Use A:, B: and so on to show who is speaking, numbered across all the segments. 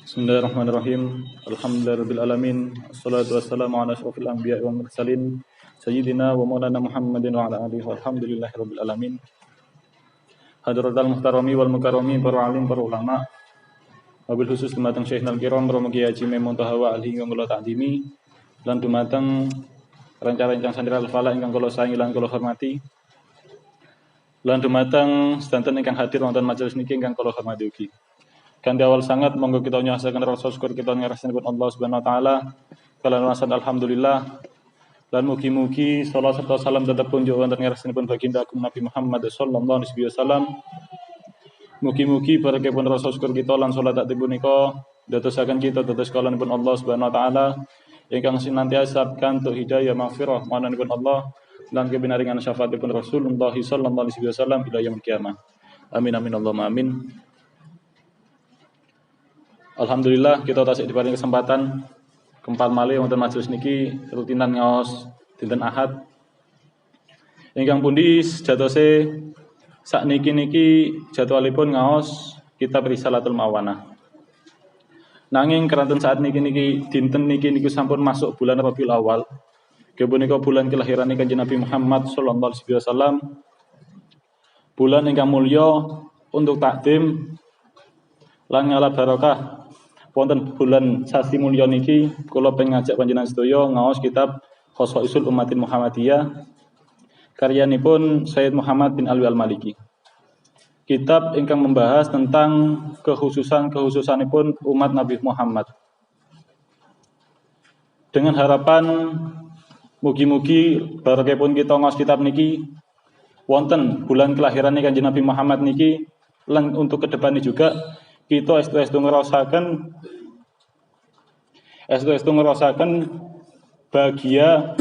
A: Bismillahirrahmanirrahim. Alhamdulillahirabbil alamin. Wassalatu wassalamu ala asyrofil anbiya'i wal mursalin sayyidina wa maulana Muhammadin wa ala alihi walhamdulillahirabbil alamin. Hadratal muhtarami wal mukarrami para alim para ulama. Wabil khusus dumateng Syekhna al-Kiram Rama Kiai Haji Maimun Thaha wa alihi ingkang kula takdimi lan dumateng rencana-rencana santri al-falah ingkang kula sayangi lan kula hormati. Lan dumateng sedanten ingkang hadir wonten majelis niki ingkang kula hormati ugi. Kanthi awal sangat monggo kita nyasaken rasa syukur kita ngarasanipun Allah Subhanahu wa taala. Kalian wasan alhamdulillah. Lan mugi-mugi salawat serta salam tetep kunjuk wonten ngarasanipun baginda Agung Nabi Muhammad sallallahu alaihi wasallam. Mugi-mugi barakipun rasa syukur kita lan salat takbir punika dadosaken kita dados kalanipun Allah Subhanahu wa taala ingkang senantiasa kantuk hidayah maghfirah mananipun Allah lan kebinaringan syafaatipun Rasulullah sallallahu alaihi wasallam ila yaumil kiamah. Amin amin Allahumma amin. Alhamdulillah kita tasik diparingi kesempatan kempal malih wonten majelis niki rutinan ngaos dinten Ahad. Ingkang pundi sejatose sakniki jadwalipun ngaos kitab Risalatul Mawanah. Nanging keranten saat niki dinten niki sampun masuk bulan Rabiul Awal. Kepunika bulan kelahiran Kanjeng Nabi Muhammad sallallahu alaihi wasallam. Bulan ingkang mulya untuk takdim lan ngala barokah. Wonten bulan sasi mulya niki kula pengin ngajak panjenengan sedaya ngaos kitab Khosaisul Ummatin Muhammadiyah karyanipun Sayyid Muhammad bin Alwi Al-Maliki. Kitab ingkang membahas tentang kekhususanipun umat Nabi Muhammad. Dengan harapan mugi-mugi barakipun kita ngaos kitab niki wonten bulan kelahiran Kanjeng Nabi Muhammad niki lan untuk kedepannya juga kita estu ngerasakan bahagia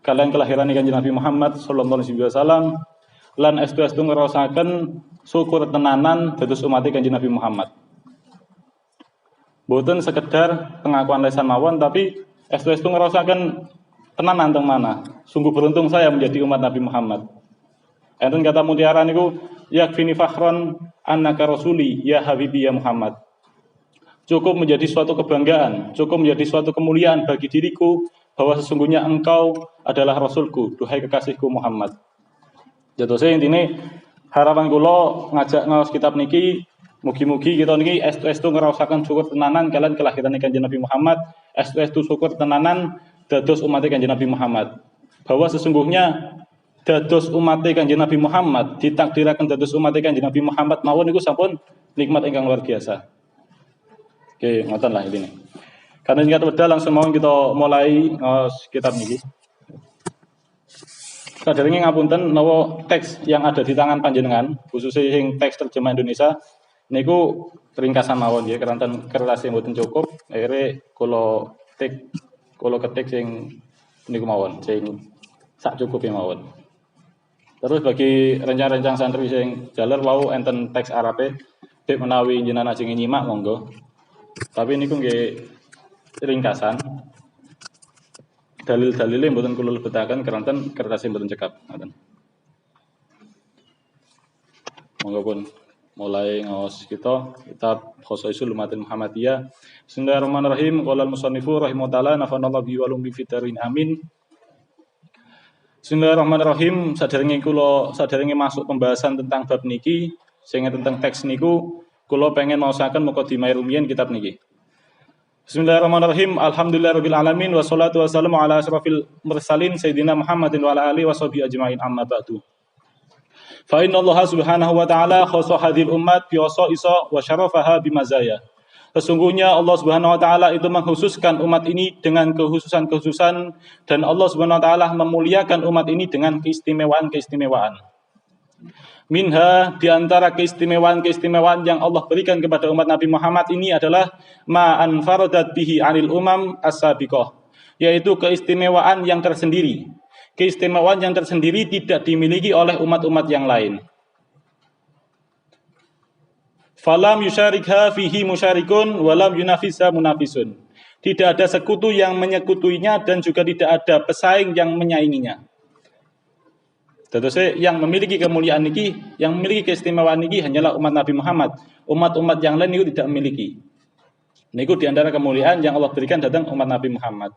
A: kalian kelahiran Kanjeng Nabi Muhammad sallallahu alaihi wasallam lan estu ngerasakan syukur tenanan dados umat Kanjeng Nabi Muhammad. Boten sekedar pengakuan lesan mawon tapi estu ngerasakan tenanan teng mana. Sungguh beruntung saya menjadi umat Nabi Muhammad. Enten kata mutiara niku yakfini fakhron annaka rasuli ya habibi ya Muhammad. Cukup menjadi suatu kebanggaan, cukup menjadi suatu kemuliaan bagi diriku bahwa sesungguhnya engkau adalah rasulku, duhai kekasihku Muhammad. Jatose intine harapan kula ngajak ngaos kitab niki mugi-mugi kita niki estu ngraosaken syukur tenanan kalian kelahiran Kanjeng Nabi Muhammad, estu syukur tenanan dados umat Kanjeng Nabi Muhammad. Bahwa sesungguhnya dados umat Kanjeng Nabi Muhammad ditakdiraken dados umat Kanjeng Nabi Muhammad mawon niku sampun nikmat ingkang luar biasa. Oke, ngoten lah ini. Karena ingat wedal langsung mau kita mulai kitab niki. Saderenge ngapunten menawa teks yang ada di tangan panjenengan, khususnya sing teks terjemah Indonesia niku ringkasan mawon nggih, keranten kertas sing mboten cukup, akhire kula ketik sing niku mawon, sing sak cukupe mawon. Terus bagi rencang-rencang santri sing jaler wau enten teks Arabe, dek menawi jenengan ajeng nyimak monggo. Tapi niku nggih ringkasan. Dalil-dalile mboten kula lebetaken keranten kertas mboten cekap, ngoten. Monggo pun mulai ngaos kita kitab Khosaisul Ummatin Muhammadiyah. Bismillahirrahmanirrahim. Qala al-musannifu rahimahullah nafanallahu bihi wa lumbi fitarin amin. Bismillahirrahmanirrahim. Saderenge masuk pembahasan tentang bab niki, sing tentang teks niku kula pengen maosaken mukadimah rumiyin kitab niki. Bismillahirrahmanirrahim. Alhamdulillahirabbil alamin wassalatu wassalamu ala asyrafil mursalin sayyidina Muhammadin wa ala alihi washabihi ajmain amma ba'du. Fa inna Allah Subhanahu wa taala khassa hadhil ummat bi wasaisa wa syarafaha bi mazaya. Sesungguhnya Allah Subhanahu wa taala itu mengkhususkan umat ini dengan kekhususan-kekhususan dan Allah Subhanahu wa taala memuliakan umat ini dengan keistimewaan-keistimewaan. Minha di antara keistimewaan yang Allah berikan kepada umat Nabi Muhammad ini adalah ma anfaradat bihi 'anil umam as-sabiqah, yaitu keistimewaan yang tersendiri. Keistimewaan yang tersendiri tidak dimiliki oleh umat-umat yang lain. Falam yusyarikha fihi musyarikun walam yunafisa munafisun. Tidak ada sekutu yang menyekutuinya dan juga tidak ada pesaing yang menyainginya. Dados yang memiliki kemuliaan niki, yang memiliki keistimewaan niki hanyalah umat Nabi Muhammad. Umat-umat yang lain itu tidak memiliki. Niku di antara kemuliaan yang Allah berikan datang umat Nabi Muhammad.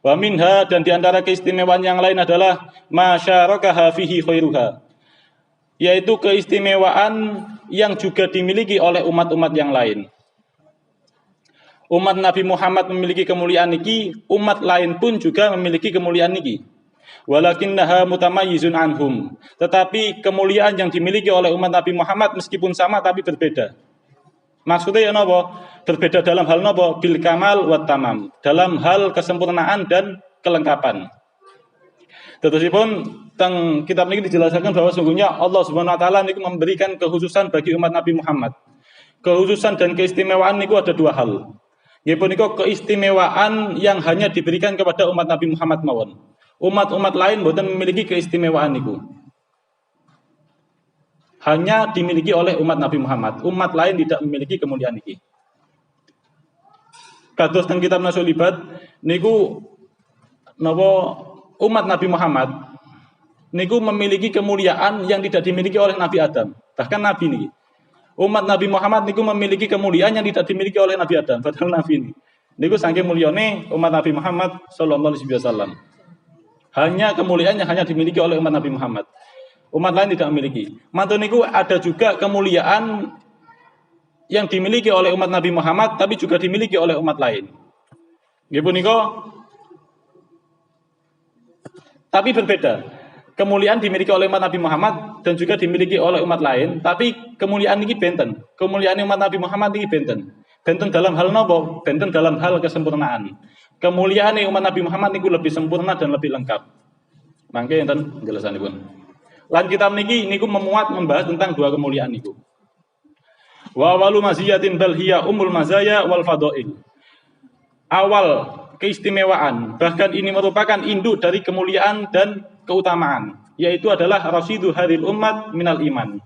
A: Wa minha, dan di antara keistimewaan yang lain adalah masyarakaha fihi khairuha, yaitu keistimewaan yang juga dimiliki oleh umat-umat yang lain. Umat Nabi Muhammad memiliki kemuliaan niki, umat lain pun juga memiliki kemuliaan niki. Walakinnaha mutamayyizun anhum, tetapi kemuliaan yang dimiliki oleh umat Nabi Muhammad meskipun sama tapi berbeda. Maksudnya ya napa? Berbeda dalam hal napa? Bil kamal wat tamam, dalam hal kesempurnaan dan kelengkapan. Terusipun teng kitab ini dijelaskan bahwa sungguhnya Allah Subhanahu wa taala niku memberikan kekhususan bagi umat Nabi Muhammad. Kekhususan dan keistimewaan niku ada dua hal. Nggih punika keistimewaan yang hanya diberikan kepada umat Nabi Muhammad mawon. Umat-umat lain boten memiliki keistimewaan niku. Hanya dimiliki oleh umat Nabi Muhammad. Umat lain tidak memiliki kemuliaan niki. Kados teng kitab Nasul Ibad niku napa umat Nabi Muhammad niku memiliki kemuliaan yang tidak dimiliki oleh Nabi Adam. Bahkan Nabi niki. Umat Nabi Muhammad niku memiliki kemuliaan yang tidak dimiliki oleh Nabi Adam, padahal Nabi ini. Niku saking mulyane umat Nabi Muhammad sallallahu alaihi wasallam. Hanya kemuliaan yang hanya dimiliki oleh umat Nabi Muhammad. Umat lain tidak memiliki. Mantun niku ada juga kemuliaan yang dimiliki oleh umat Nabi Muhammad tapi juga dimiliki oleh umat lain. Nggih punika tapi berbeda. Kemuliaan dimiliki oleh umat Nabi Muhammad dan juga dimiliki oleh umat lain, tapi kemuliaan ini benten. Kemuliaan umat Nabi Muhammad ini benten. Benten dalam hal napa? Benten dalam hal kesempurnaan. Kemuliaan umat Nabi Muhammad niku lebih sempurna dan lebih lengkap. Mangke enten jelasanipun. Lan kitab niki niku memuat membahas tentang dua kemuliaan niku. Wa walu maziyatin bal hiya umul mazaya wal fadail. Awal keistimewaan, bahkan ini merupakan induk dari kemuliaan dan keutamaan, yaitu adalah rasidu hadil ummat minal iman.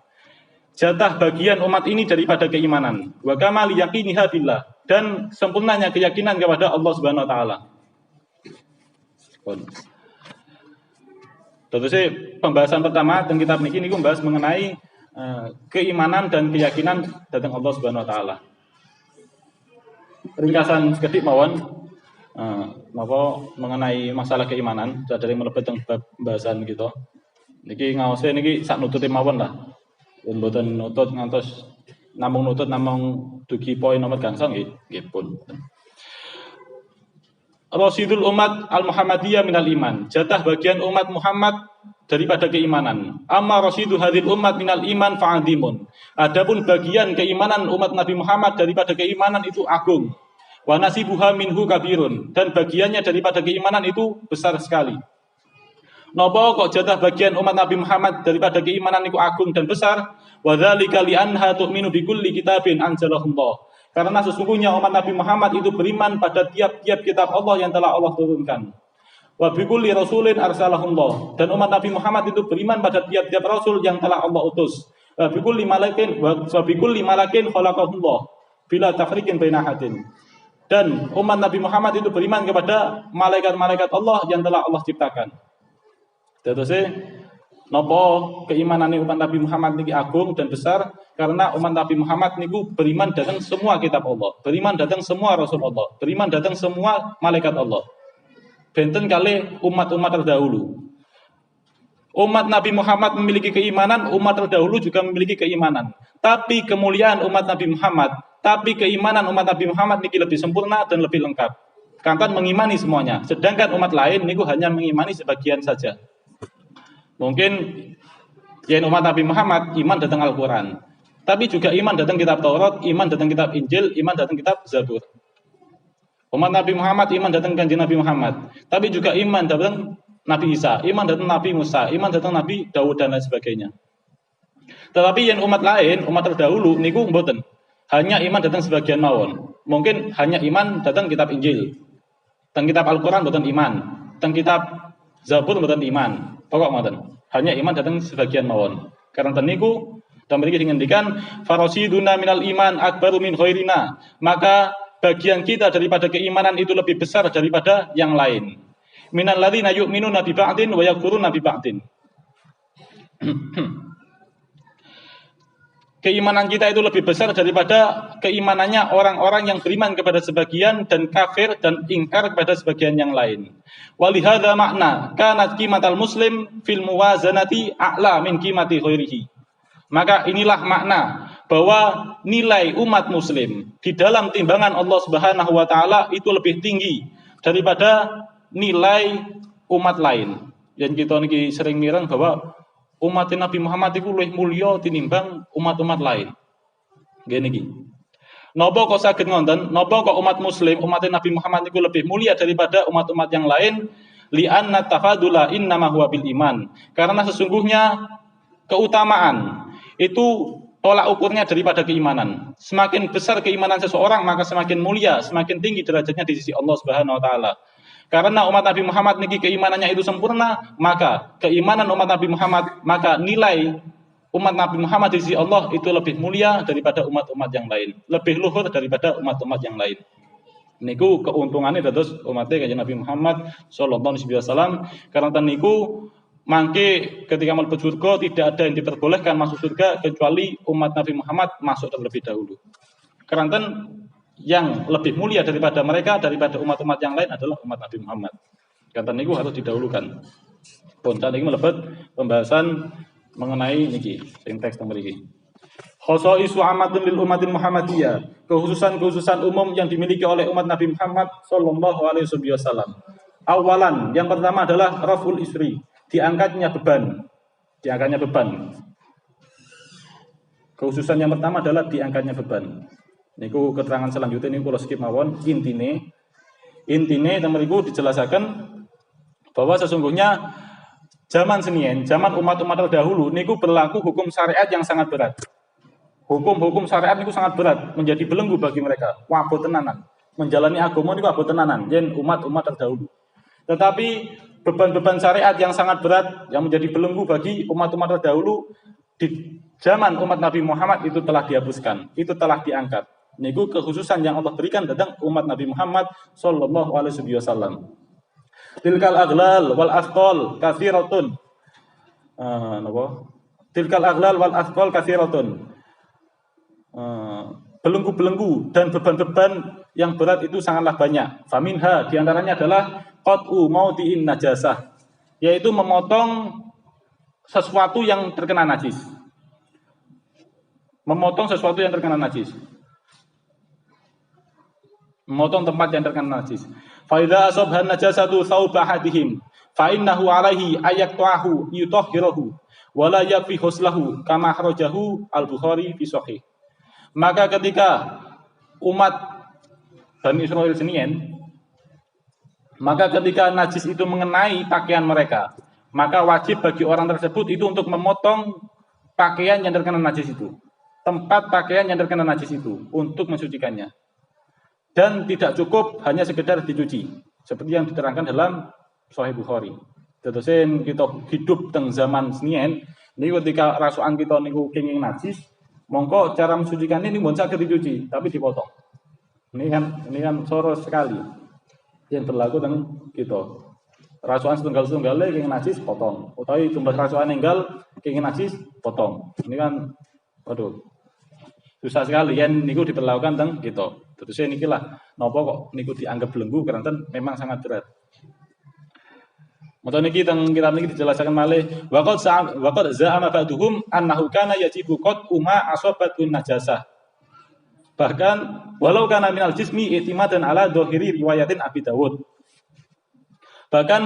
A: Jatah bagian umat ini daripada keimanan. Wa kamal yaqiniha billah, dan sempurnanya keyakinan kepada Allah Subhanahu wa taala. Terus pembahasan pertama tentang kitab niki niku membahas mengenai keimanan dan keyakinan datang Allah Subhanahu wa taala. Ringkasan sekedhik mawon mengenai masalah keimanan dari mlebet teng pembahasan kita. Niki ngaose niki sak nutute mawon lah. Yen mboten nutut ngantos namung dugi poin nomor gangsal nggih pun. Rasidul umat al-Muhammadiyah minal iman. Jatah bagian umat Muhammad daripada keimanan. Amma rasidu hadil umat minal iman fa'adimun. Adapun bagian keimanan umat Nabi Muhammad daripada keimanan itu agung. Wa nasibuha minhu kabirun. Dan bagiannya daripada keimanan itu besar sekali. Napa kok jatah bagian umat Nabi Muhammad daripada keimanan itu agung dan besar? Wa dzalika li anha tu'minu bi kulli kitabin anzalahullah. Karena sesungguhnya umat Nabi Muhammad itu beriman pada tiap-tiap kitab Allah yang telah Allah turunkan. Wa bi kulli rasulin arsalahullah. Dan umat Nabi Muhammad itu beriman pada tiap-tiap rasul yang telah Allah utus. Wa bi kulli malakin khalaqahullah bila tafriqin baina hadin. Dan umat Nabi Muhammad itu beriman kepada malaikat-malaikat Allah yang telah Allah ciptakan. Terusé napa keimanan umat Nabi Muhammad niki agung dan besar karena umat Nabi Muhammad niku beriman datang semua kitab Allah, beriman datang semua rasul Allah, beriman datang semua malaikat Allah. Benten kali umat-umat terdahulu. Umat Nabi Muhammad memiliki keimanan, umat terdahulu juga memiliki keimanan. Tapi kemuliaan umat Nabi Muhammad, tapi keimanan umat Nabi Muhammad niki lebih sempurna dan lebih lengkap. Kantan mengimani semuanya, sedangkan umat lain niku hanya mengimani sebagian saja. Mungkin yang umat Nabi Muhammad iman datang Al-Quran, tapi juga iman datang kitab Taurat, iman datang kitab Injil, iman datang kitab Zabur. Umat Nabi Muhammad iman datang kanjeng Nabi Muhammad, tapi juga iman datang Nabi Isa, iman datang Nabi Musa, iman datang Nabi Daud dan lain sebagainya. Tetapi yang umat lain, umat terdahulu niku mboten. Hanya iman datang sebagian mawon. Mungkin hanya iman datang kitab Injil. Teng kitab Al-Quran mboten iman, teng kitab Zabur mboten iman. Pokok mboten. Hanya iman datang sebagian mawon. Karena teniku dan mereka ngendikan farasiduna minal iman akbaru min khairina. Maka bagian kita daripada keimanan itu lebih besar daripada yang lain. Minal ladzina yu'minuna bi ba'din wa yakfuruna bi ba'din. keimanan kita itu lebih besar daripada keimanannya orang-orang yang beriman kepada sebagian dan kafir dan ingkar kepada sebagian yang lain. Walihada makna kanat qimatal muslim fil muwazanati a'la min qimati ghairihi. Maka inilah makna bahwa nilai umat muslim di dalam timbangan Allah Subhanahu wa taala itu lebih tinggi daripada nilai umat lain. Dan kita niki sering mireng bahwa umat Nabi Muhammad itu lebih mulia tinimbang umat-umat lain. Nggih niki. Napa kok saged ngonten? Napa kok umat muslim, umat Nabi Muhammad itu lebih mulia daripada umat-umat yang lain? Li'anna tafadula innama huwa bil iman. Karena sesungguhnya keutamaan itu tolak ukurnya daripada keimanan. Semakin besar keimanan seseorang, maka semakin mulia, semakin tinggi derajatnya di sisi Allah Subhanahu wa taala. Karena umat Nabi Muhammad niki keimanannya itu sempurna, maka keimanan umat Nabi Muhammad, maka nilai umat Nabi Muhammad di sisi Allah itu lebih mulia daripada umat-umat yang lain, lebih luhur daripada umat-umat yang lain. Niku keuntungannya dados umatnya kanjeng Nabi Muhammad sallallahu alaihi wasallam. Karena niku mangke ketika mlebu surga tidak ada yang diperbolehkan masuk surga kecuali umat Nabi Muhammad masuk terlebih dahulu. Karena yang lebih mulia daripada mereka, daripada umat-umat yang lain adalah umat Nabi Muhammad. Kata niku harus didahulukan. Pun saat ini melebet pembahasan mengenai niki teks nomor iki. Khosaisu amatun lil umatil Muhammadiyah, kehususan-kehususan umum yang dimiliki oleh umat Nabi Muhammad sallallahu alaihi wasallam. Awalan, yang pertama adalah raful isri, diangkatnya beban. Diangkatnya beban. Kehususan yang pertama adalah diangkatnya beban. Niku keterangan selanjutnya ini kalau skip mawon intine temeriku dijelaskan bahwa sesungguhnya zaman senien, zaman umat-umat terdahulu niku berlaku hukum syariat yang sangat berat. Hukum-hukum syariat niku sangat berat, menjadi belenggu bagi mereka. Wabot tenanan. Menjalani agama niku wabot tenanan yen umat-umat terdahulu. Tetapi beban-beban syariat yang sangat berat yang menjadi belenggu bagi umat-umat terdahulu di zaman umat Nabi Muhammad itu telah dihapuskan, itu telah diangkat. Niku kekhususan yang Allah berikan tentang umat Nabi Muhammad sallallahu alaihi wasallam. Tilkal aghlal wal asqal katsiratun. Tilkal aghlal wal asqal katsiratun. Belenggu-belenggu dan beban-beban yang berat itu sangatlah banyak. Faminha diantaranya adalah qat'u maudi'in najasah, yaitu memotong sesuatu yang terkena najis. Memotong sesuatu yang terkena najis. Memotong tempat yang terkena najis. Fa idza asabha najasatu thawba ahadihim fa innahu alaihi ayaqtahu yutahhirahu wa la yakfi huslahu kama kharajahu al-Bukhari fi sahih. Maka ketika umat Bani Israil senien, maka ketika najis itu mengenai pakaian mereka, maka wajib bagi orang tersebut itu untuk memotong pakaian yang terkena najis itu, tempat pakaian yang terkena najis itu, untuk mensucikannya. Dan tidak cukup hanya sekedar dicuci, seperti yang diterangkan dalam Sahih Bukhari. Terusin kita hidup teng zaman senien, ini ketika rasukan kita niku kenging najis, mongko cara mensucikan ini bukan saged dicuci, tapi dipotong. Ini kan soros sekali yang berlaku dengan kita. Rasukan setunggal-setunggal kenging najis potong, utawi tumbas rasukan enggal kenging najis potong. Ini kan waduh susah sekali kan niku diperlakukan teng kita. Terus niki lah napa kok niku dianggap belenggu karena memang sangat berat. Mata niki teng kitab niki dijelaskan malih waqad za'ama ba'duhum annahu kana yajibu qad uma asabatun najasah. Bahkan walau kana minal jismi i'timadan ala dhahiri riwayatin Abi Dawud. Bahkan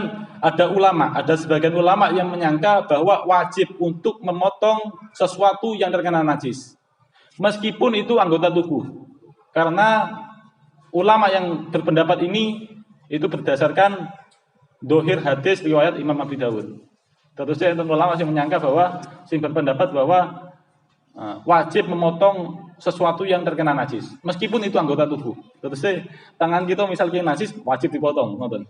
A: ada sebagian ulama yang menyangka bahwa wajib untuk memotong sesuatu yang terkena najis. Meskipun itu anggota tubuh. Karena ulama yang berpendapat ini itu berdasarkan dohir hadis riwayat Imam Abi Dawud. Terusnya ulama yang menyangka bahwa berpendapat bahwa wajib memotong sesuatu yang terkena najis, meskipun itu anggota tubuh. Terusnya tangan kita misalnya najis wajib dipotong, nonton.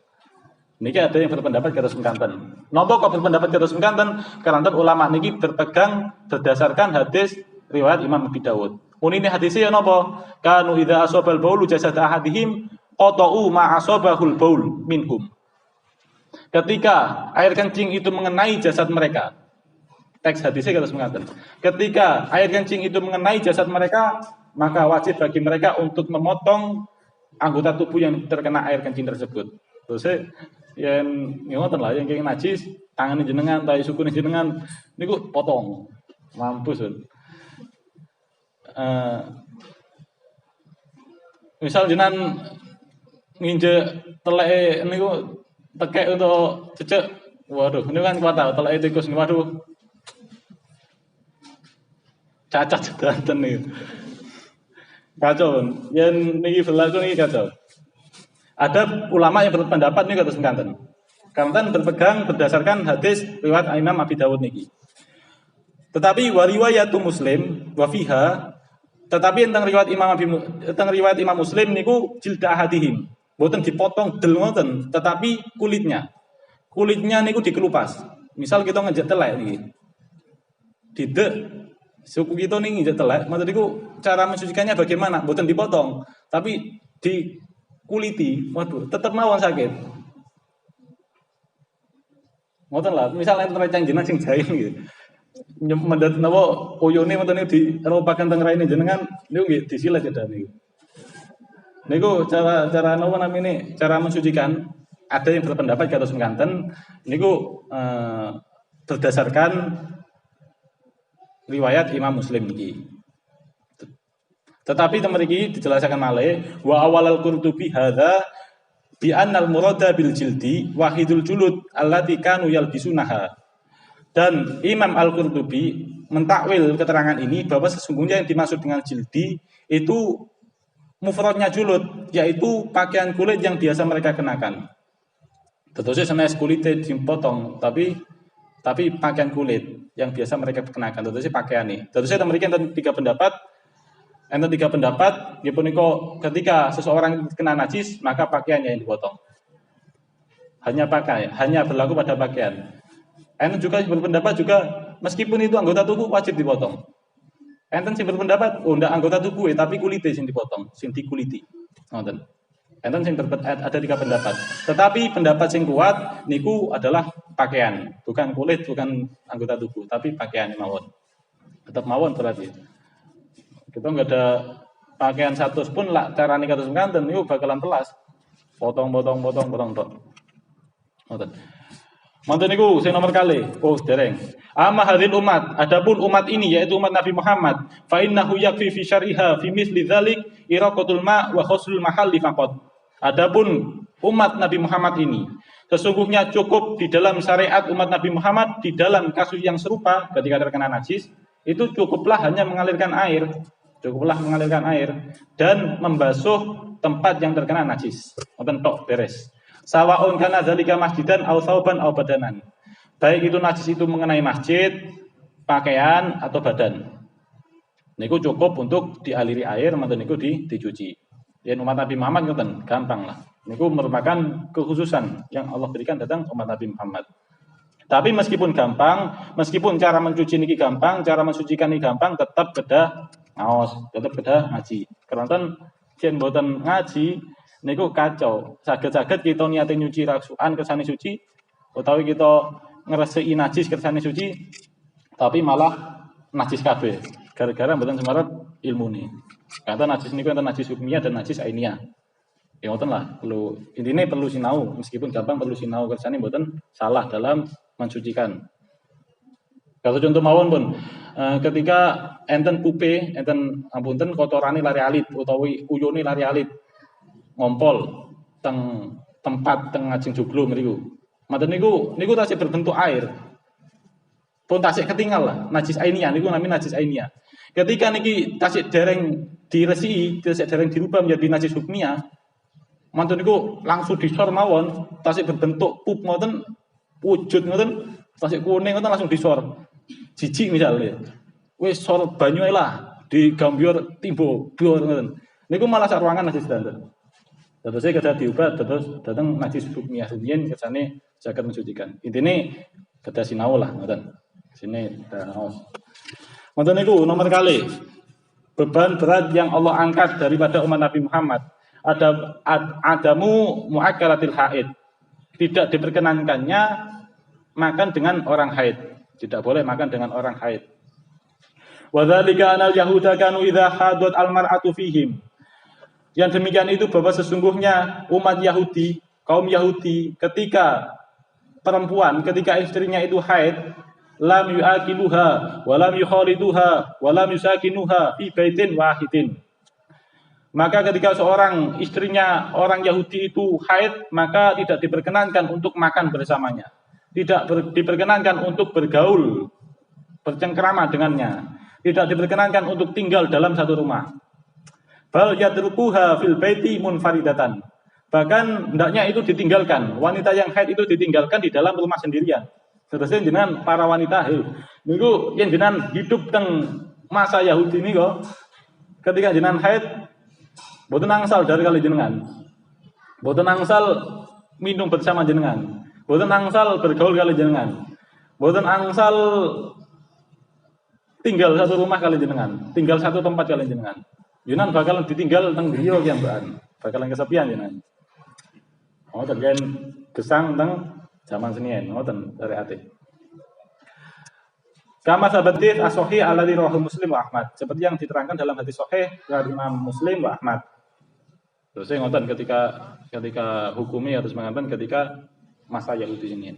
A: Niki ada yang berpendapat kados mengkanten. Napa kok berpendapat kados mengkanten? Karena ulama niki berpegang berdasarkan hadis riwayat Imam Abi Dawud. Unine hadisnya napa? Kanu idza asabal baulu jasad ahadihim qata'u ma asabahul baul minhum. Ketika air kencing itu mengenai jasad mereka, teks hadisnya kata mengatakan, ketika air kencing itu mengenai jasad mereka, maka wajib bagi mereka untuk memotong anggota tubuh yang terkena air kencing tersebut. Terus yang ngoten lah, yang kayak najis, tangan jenengan, tai suku jenengan, niku potong, mampus. Misal jenengan nginjek teleke niku tekek untuk cecek, waduh, ini kan kuat tau, teleke tikus, waduh, cacat danten nih, kacau, yang niki berlaku niki kacau. Ada ulama yang berpendapat nih kata sengkanten. Kanten berpegang berdasarkan hadis riwayat Imam Abi Dawud niki. Tetapi wariwayatu Muslim wa fiha, tetapi tentang riwayat Imam Muslim niku jilda ahadihim. Boten dipotong del ngoten, tetapi kulitnya. Kulitnya niku dikelupas. Misal kita ngejek telek niki. Didek suku kita nih ngejek telek, maksud niku cara mensucikannya bagaimana? Boten dipotong, tapi dikuliti. Waduh, tetap mawon sakit. Ngoten lah, misalnya enten recang jenengan sing jaim gitu. Mendat napa oyone mboten di eropaken teng raine jenengan niku nggih disilet sedan niku. Niku cara napa namine cara mensucikan, ada yang berpendapat kados mengkanten niku berdasarkan riwayat Imam Muslim iki. Tetapi mriki dijelaskan malih wa awalal Qurtubi hadza bi annal murada bil jildi wahidul julud allati kanu yalbisunaha. Dan Imam Al-Qurtubi mentakwil keterangan ini bahwa sesungguhnya yang dimaksud dengan jildi itu mufradnya julud, yaitu pakaian kulit yang biasa mereka kenakan. Tentunya senes kulitnya dipotong, tapi pakaian kulit yang biasa mereka kenakan. Tentunya pakaian ini. Tentunya mereka ada tiga pendapat. Enten tiga pendapat, ketika seseorang kena najis, maka pakaiannya yang dipotong. Hanya berlaku pada pakaian. Enten juga berpendapat juga meskipun itu anggota tubuh wajib dipotong. Enten sing berpendapat ndak anggota tubuh tapi kulitnya sing dipotong, sing dikuliti. Ngoten. Enten sing ada tiga pendapat. Tetapi pendapat sing kuat niku adalah pakaian, bukan kulit, bukan anggota tubuh, tapi pakaian mawon. Tetap mawon berarti. Kita nggak ada pakaian satu pun lah cara nih kados mengkanten niku bakalan telas. Potong tok. Ngoten. Manten niku sing nomor kali. Oh, dereng. Amma hadil umat, adapun umat ini yaitu umat Nabi Muhammad, fa innahu yakfi fi syariha fi mithli dzalik iraqatul ma wa ghuslul mahalli faqat. Adapun umat Nabi Muhammad ini sesungguhnya cukup di dalam syariat umat Nabi Muhammad di dalam kasus yang serupa ketika terkena najis itu cukuplah hanya mengalirkan air. Dan membasuh tempat yang terkena najis. Ngoten tok beres. Sawaun kana dzalika masjidan aw thawban aw badanan. Baik itu najis itu mengenai masjid, pakaian atau badan. Niku cukup untuk dialiri air, mantun niku dicuci. Ya umat Nabi Muhammad ngoten, gampang lah. Niku merupakan kekhususan yang Allah berikan datang umat Nabi Muhammad. Tapi meskipun gampang, meskipun cara mencuci niki gampang, cara mensucikan niki gampang, tetap beda ngaji. Karena jen boten ngaji niku kacau. Saged-saged kita niate nyuci rasukan kersane suci, utawi kita ngresiki najis kersane suci, tapi malah najis kabeh. Gara-gara mboten semarat ilmune. Kata najis niku enten najis hukmiyah dan najis ainiyah. Ya ngoten lah, perlu sinau, meskipun gampang perlu sinau kersane mboten salah dalam mensucikan. Kalau contoh mawon pun, ketika enten pupe, enten ampunten kotorane lari alit utawi uyune lari alit ngompol tempat teng ngajeng joglo mriku. Maten niku tasih berbentuk air. Pun tasih ketinggal lah, najis ainiyah niku namanya najis ainiyah. Ketika niki tasih dereng diresiki, tasih dereng dirubah menjadi najis hukmiyah, mantun niku langsung disor mawon, tasih berbentuk pup ngoten, wujud ngoten, tasih kuning ngoten langsung disor. Jijik misalnya, wis sor banyu lah, digambior timbo bior ngoten. Niku malah sak ruangan najis danten. Terus saya kada diubah terus datang najis hukmiyah rumiyin kersane saged mensucikan. Intine kada sinau lah ngoten. Sini naos. Ngoten niku nomor kali. Beban berat yang Allah angkat daripada umat Nabi Muhammad. Adamu muakkalatil haid. Tidak diperkenankannya makan dengan orang haid. Tidak boleh makan dengan orang haid. Wa dzalika anal yahuda kanu idza hadat al-mar'atu fihim. Yang demikian itu bahwa sesungguhnya umat Yahudi, kaum Yahudi, ketika istrinya itu haid, lam yu'akiluha wa lam yukhaliduha wa lam yusakinuha fi baitin wahidin. Maka ketika seorang istrinya orang Yahudi itu haid, maka tidak diperkenankan untuk makan bersamanya. Tidak diperkenankan untuk bergaul, bercengkrama dengannya. Tidak diperkenankan untuk tinggal dalam satu rumah. Bal yatrukuha fil baiti munfaridatan. Bahkan hendaknya itu ditinggalkan. Wanita yang haid itu ditinggalkan di dalam rumah sendirian. Terusnya jenengan para wanita niku yang jenengan hidup teng masa Yahudi ini kok. Ketika jenengan haid boten angsal dari kali jenengan. Boten angsal minum bersama jenengan. Boten angsal bergaul kali jenengan. Boten angsal tinggal satu rumah kali jenengan. Tinggal satu tempat kali jenengan. Jenengan bakalan ditinggal teng griya yang mbaan. Bakalan kesepian jenengan. Ngoten kan gesang teng zaman senian ngoten dari ati. Kama sabatit as-sahih alladzi rawahu Muslim wa Ahmad. Seperti yang diterangkan dalam hadis sahih dari Imam Muslim wa Ahmad. Terus saya ngoten ketika hukumnya harus mengatakan ketika masa Yahudi ini.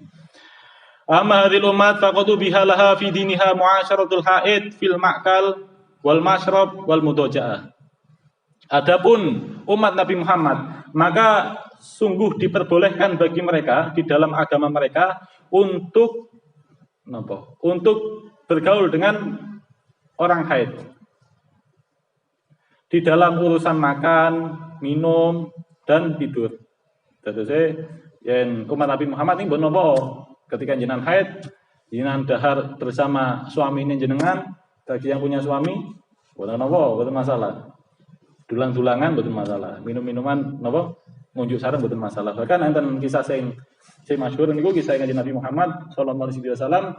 A: Amma hadhil ummat faqadu biha laha fi diniha mu'asyaratul haid fil ma'kal wal mashrab wal mudaja'ah. Adapun umat Nabi Muhammad, maka sungguh diperbolehkan bagi mereka di dalam agama mereka untuk bergaul dengan orang haid. Di dalam urusan makan, minum, dan tidur. Jadi yang umat Nabi Muhammad ini bonobo ketika jenengan haid, jenengan dahar bersama suami ini jenengan, bagi yang punya suami, bonobo, betul masalah. Dulang-dulangan betul masalah. Minum-minuman nopo ngunjuk sareng betul masalah. Bahkan enten kisah sing masyhur niku kisah Kanjeng Nabi Muhammad sallallahu alaihi wasallam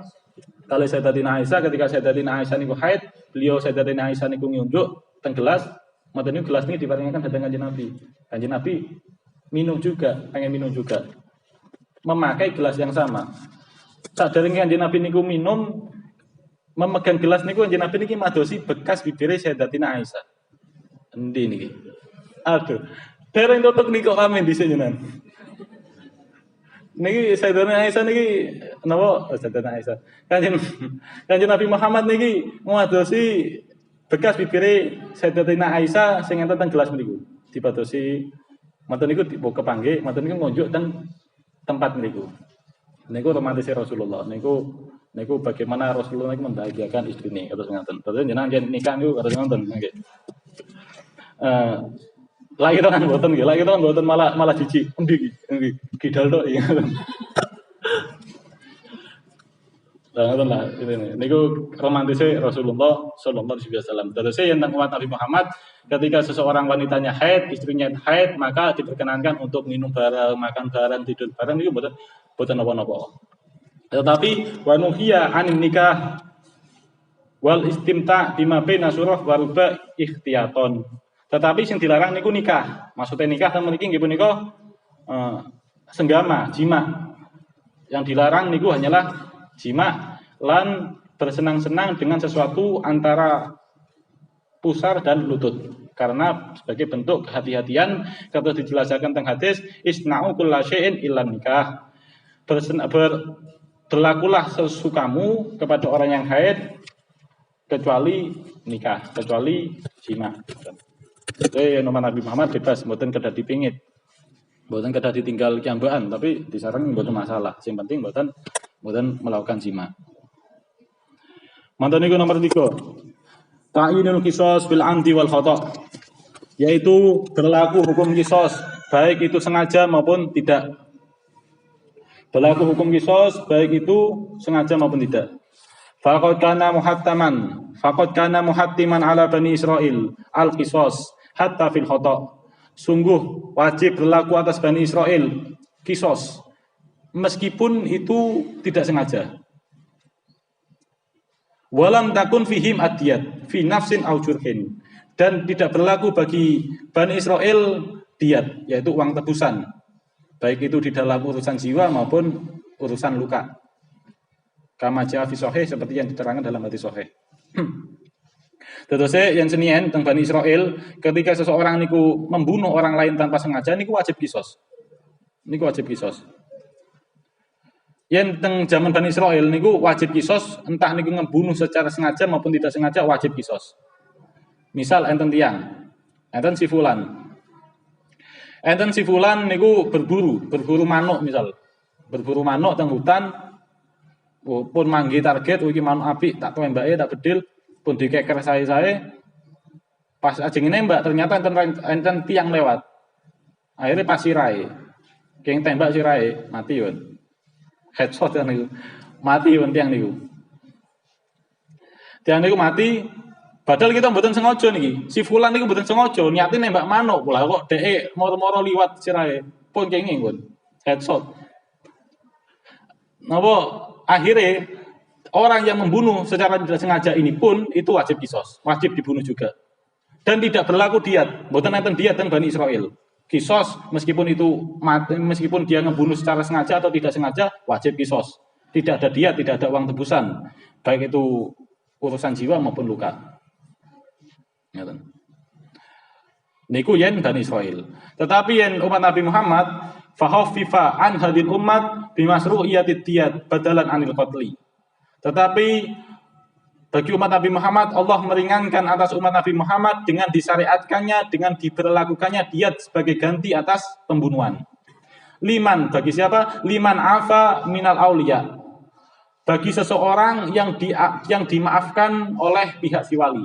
A: kali Sayyidatina Aisyah ketika Sayyidatina Aisyah niku haid, beliau Sayyidatina Aisyah niku ngunjuk teng gelas, mboten niku gelas niki diparingaken dhateng Kanjeng Nabi. Kanjeng Nabi minum juga, pengen minum juga. Memakai gelas yang sama. Saderenge Kanjeng Nabi niku minum memegang gelas niku Kanjeng Nabi niki madosi bekas bibire Sayyidatina Aisyah. Endi niki? Aduh, dereng tutuk niku amin dhisik jenengan. Niki Sayyidatina Aisyah niki napa? Sayyidatina Aisyah. Kanjeng Nabi Muhammad niki madosi bekas bibire Sayyidatina Aisyah sing enten teng gelas niku. Dipadosi mboten niku kepanggih, mboten niku ngunjuk teng tempat niku. Niku romantis Rasulullah. Niku bagaimana Rasulullah niku membahagiakan istrinya terus ngaten. Terus jenengan nikah niku harus ngoten nggih. Lagi itu kan boten malah jijik. Endi kidal tok iki. Ngoten lah ini. Niku romantisnya Rasulullah sallallahu alaihi wasallam. Terus yang tentang umat Nabi Muhammad ketika seseorang wanitanya haid, istrinya haid, maka diperkenankan untuk minum bareng, makan bareng, tidur bareng niku boten napa-napa. Tetapi wa nuhiya 'anin nikah wal istimta' bima baina surah wa ruba ikhtiyaton. Tetapi sing dilarang niku nikah. Maksudnya nikah temen iki nggih punika senggama, jima. Yang dilarang niku hanyalah jima lan bersenang-senang dengan sesuatu antara pusar dan lutut. Karena sebagai bentuk kehati-hatian kata dijelaskan tentang hadis isna'u kulla syai'in illa nikah. Berlakulah sesukamu kepada orang yang haid kecuali nikah, kecuali jima. Jadi nomor Nabi Muhammad bebas, mboten kedah dipingit, mboten kedah ditinggal kiambaan, tapi disareng mboten masalah. Yang penting mboten melakukan jima. Mantan niku nomor 3. Ta'yinul qisas bil amdi wal khata'. Yaitu berlaku hukum qisas baik itu sengaja maupun tidak. Berlaku hukum qisas baik itu sengaja maupun tidak. Faqad kana muhattiman ala bani Israil al-qisas hatta fil khata'. Sungguh wajib berlaku atas Bani Israel qisas meskipun itu tidak sengaja. Walam takun fihim adiyat fi nafsin au jurhin. Dan tidak berlaku bagi Bani Israel diyat, yaitu uang tebusan. Baik itu di dalam urusan jiwa maupun urusan luka. Kama jaa fi sahih, seperti yang diterangkan dalam hadis sahih. Terus yang senien tentang Bani Israel, ketika seseorang niku membunuh orang lain tanpa sengaja niku wajib kisos. Niku wajib kisos. Yang teng zaman Bani Israel niku wajib kisos, entah niku ngebunuh secara sengaja maupun tidak sengaja wajib kisos. Misal enten tiang, enten si fulan. Enten si fulan niku berburu manuk misal. Berburu manuk teng hutan, pun manggi target iki manuk apik tak tembake tak bedil, pun dikeker saya pas ajeng nembak ternyata enten tiang lewat. Akhirnya pas sirai. Keng tembak sirai, mati yon. Headshot kan niku. Mati yon tiang niku. Tiang niku mati. Padahal kita mboten sengaja niki. Si fulan niku mboten sengaja, niate nembak manuk pula kok dhek moro-moro liwat sirahe. Pun kenging pun. Headshot. Napa akhirnya orang yang membunuh secara tidak sengaja ini pun itu wajib kisos, wajib dibunuh juga. Dan tidak berlaku diat, mboten enten diat teng Bani Israel. Kisos meskipun itu mati, meskipun dia ngebunuh secara sengaja atau tidak sengaja wajib kisos. Tidak ada diat, tidak ada uang tebusan, baik itu urusan jiwa maupun luka. Niku yen Bani Israel. Tetapi yen umat Nabi Muhammad fahaffifa an hadil umat bimasru'iyatid diyat badalan anil qatli. Tetapi bagi umat Nabi Muhammad Allah meringankan atas umat Nabi Muhammad dengan disyariatkannya, dengan diberlakukannya diat sebagai ganti atas pembunuhan. Liman bagi siapa? Liman afa minal auliya. Bagi seseorang yang dimaafkan oleh pihak si wali.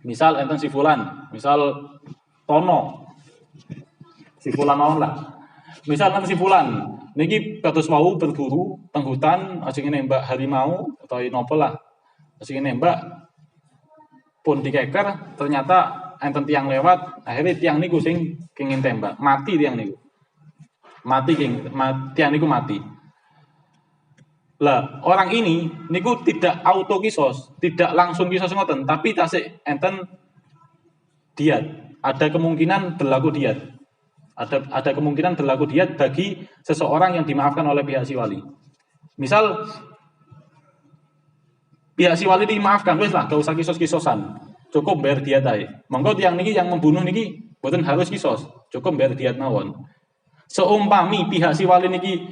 A: Misal enten si fulan, misal Tono. Si fulan mau lah. Misal enten si fulan, niki kados mau berburu teng hutan, ajeng nembak harimau atau nopo lah. Ajeng nembak pun dikeker, ternyata enten tiang lewat, akhirnya tiang niku sing kenging tembak, mati tiang niku. Tiang niku mati. Lah, orang ini niku tidak auto kisos, tidak langsung kisos ngoten, tapi tasik enten diat. Ada kemungkinan berlaku diat. Ada kemungkinan berlaku diat bagi seseorang yang dimaafkan oleh pihak si wali. Misal pihak si wali dimaafkan, wes lah, gak usah kisos-kisosan. Cukup bayar diat ae. Monggo tiang niki yang membunuh niki boten harus kisos, cukup bayar diat mawon. Seumpami pihak si wali niki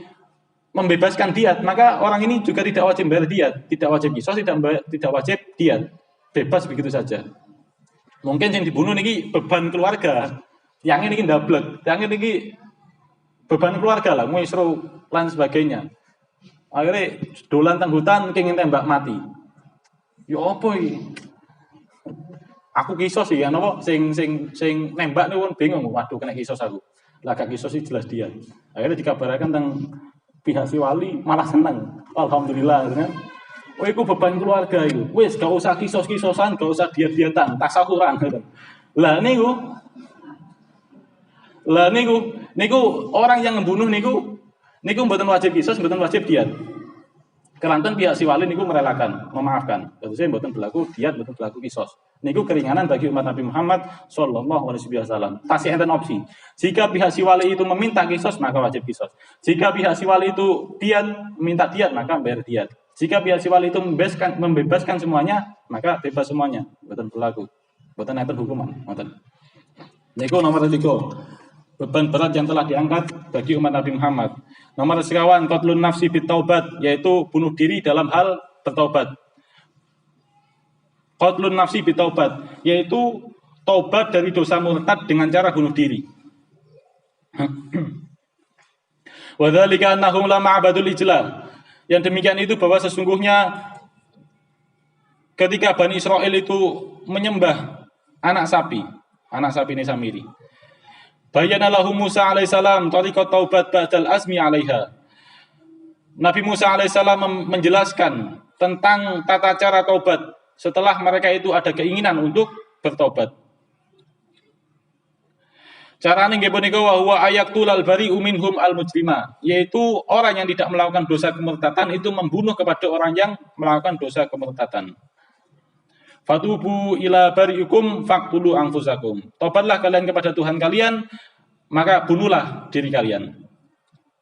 A: membebaskan diat, maka orang ini juga tidak wajib bayar diat, tidak wajib kisos, tidak wajib diat, bebas begitu saja. Mungkin yang dibunuh niki beban keluarga, yang ini ndablek, yang ini beban keluarga lah, ngisru lan sebagainya. Akhirnya dolan teng hutan kenging tembak mati. Ya apa iki? Aku kisos sih, ya napa sing nembak niku bingung, waduh kena kisos aku. Lah gak kisos sih jelas dia. Akhirnya dikabarkan teng pihak si wali malah seneng. Alhamdulillah kan. Oh iku beban keluarga itu. Wis gak usah kisos-kisosan, gak usah diat-diatan, tasakuran. Lah niku orang yang membunuh niku mboten wajib kisos, mboten wajib diat. Kelantan pihak si wali niku merelakan, memaafkan. Terusnya mboten berlaku diat, mboten berlaku kisos. Niku keringanan bagi umat Nabi Muhammad sallallahu alaihi wasallam. Tasih enten opsi. Jika pihak si wali itu meminta kisos, maka wajib kisos. Jika pihak si wali itu minta diat, maka bayar diat. Jika pihak si wali itu membebaskan semuanya, maka bebas semuanya. Mboten berlaku. Mboten enten hukuman, mboten. Niku nomor 3. Beban berat yang telah diangkat bagi umat Nabi Muhammad. Nomor 1, qatlun nafsi bitaubat, yaitu bunuh diri dalam hal bertaubat. Qatlun nafsi bitaubat, yaitu taubat dari dosa murtad dengan cara bunuh diri. Wa dzalika annahum la ma'badul ijlal. Yang demikian itu bahwa sesungguhnya ketika Bani Israel itu menyembah anak sapi ini Samiri. Bayana lahum Musa alaihissalam tariqat taubat ba'dal azmi alaiha. Nabi Musa alaihissalam menjelaskan tentang tata cara taubat setelah mereka itu ada keinginan untuk bertobat. Carane nggih punika wa huwa ayaqtulal bari'u minhum al-mujrima, yaitu orang yang tidak melakukan dosa kemurtadan itu membunuh kepada orang yang melakukan dosa kemurtadan. Fatubu ila bari'ikum faqtulu anfusakum. Tobatlah kalian kepada Tuhan kalian, maka bunuhlah diri kalian.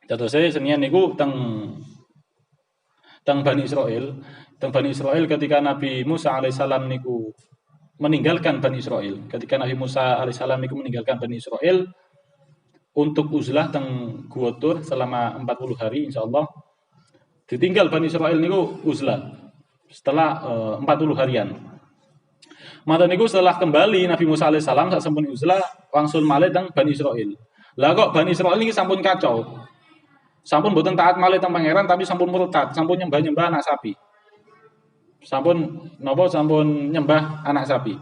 A: Terus saya senian niku teng teng Bani Israil. Teng Bani Israil ketika Nabi Musa alaihissalam niku meninggalkan Bani Israil. Ketika Nabi Musa alaihissalam niku meninggalkan Bani Israil untuk uzlah teng Gua Tur selama 40 hari insyaallah. Ditinggal Bani Israil niku uzlah setelah 40 harian. Mata niku setelah kembali Nabi Musa alaihissalam sak sampun uzlah wangsul malih teng Bani Israil. Lah kok Bani Israil niki sampun kacau. Sampun boten taat malih teng pangeran tapi sampun murtad, sampun nyembah-nyembah anak sapi. Sampun nyembah anak sapi.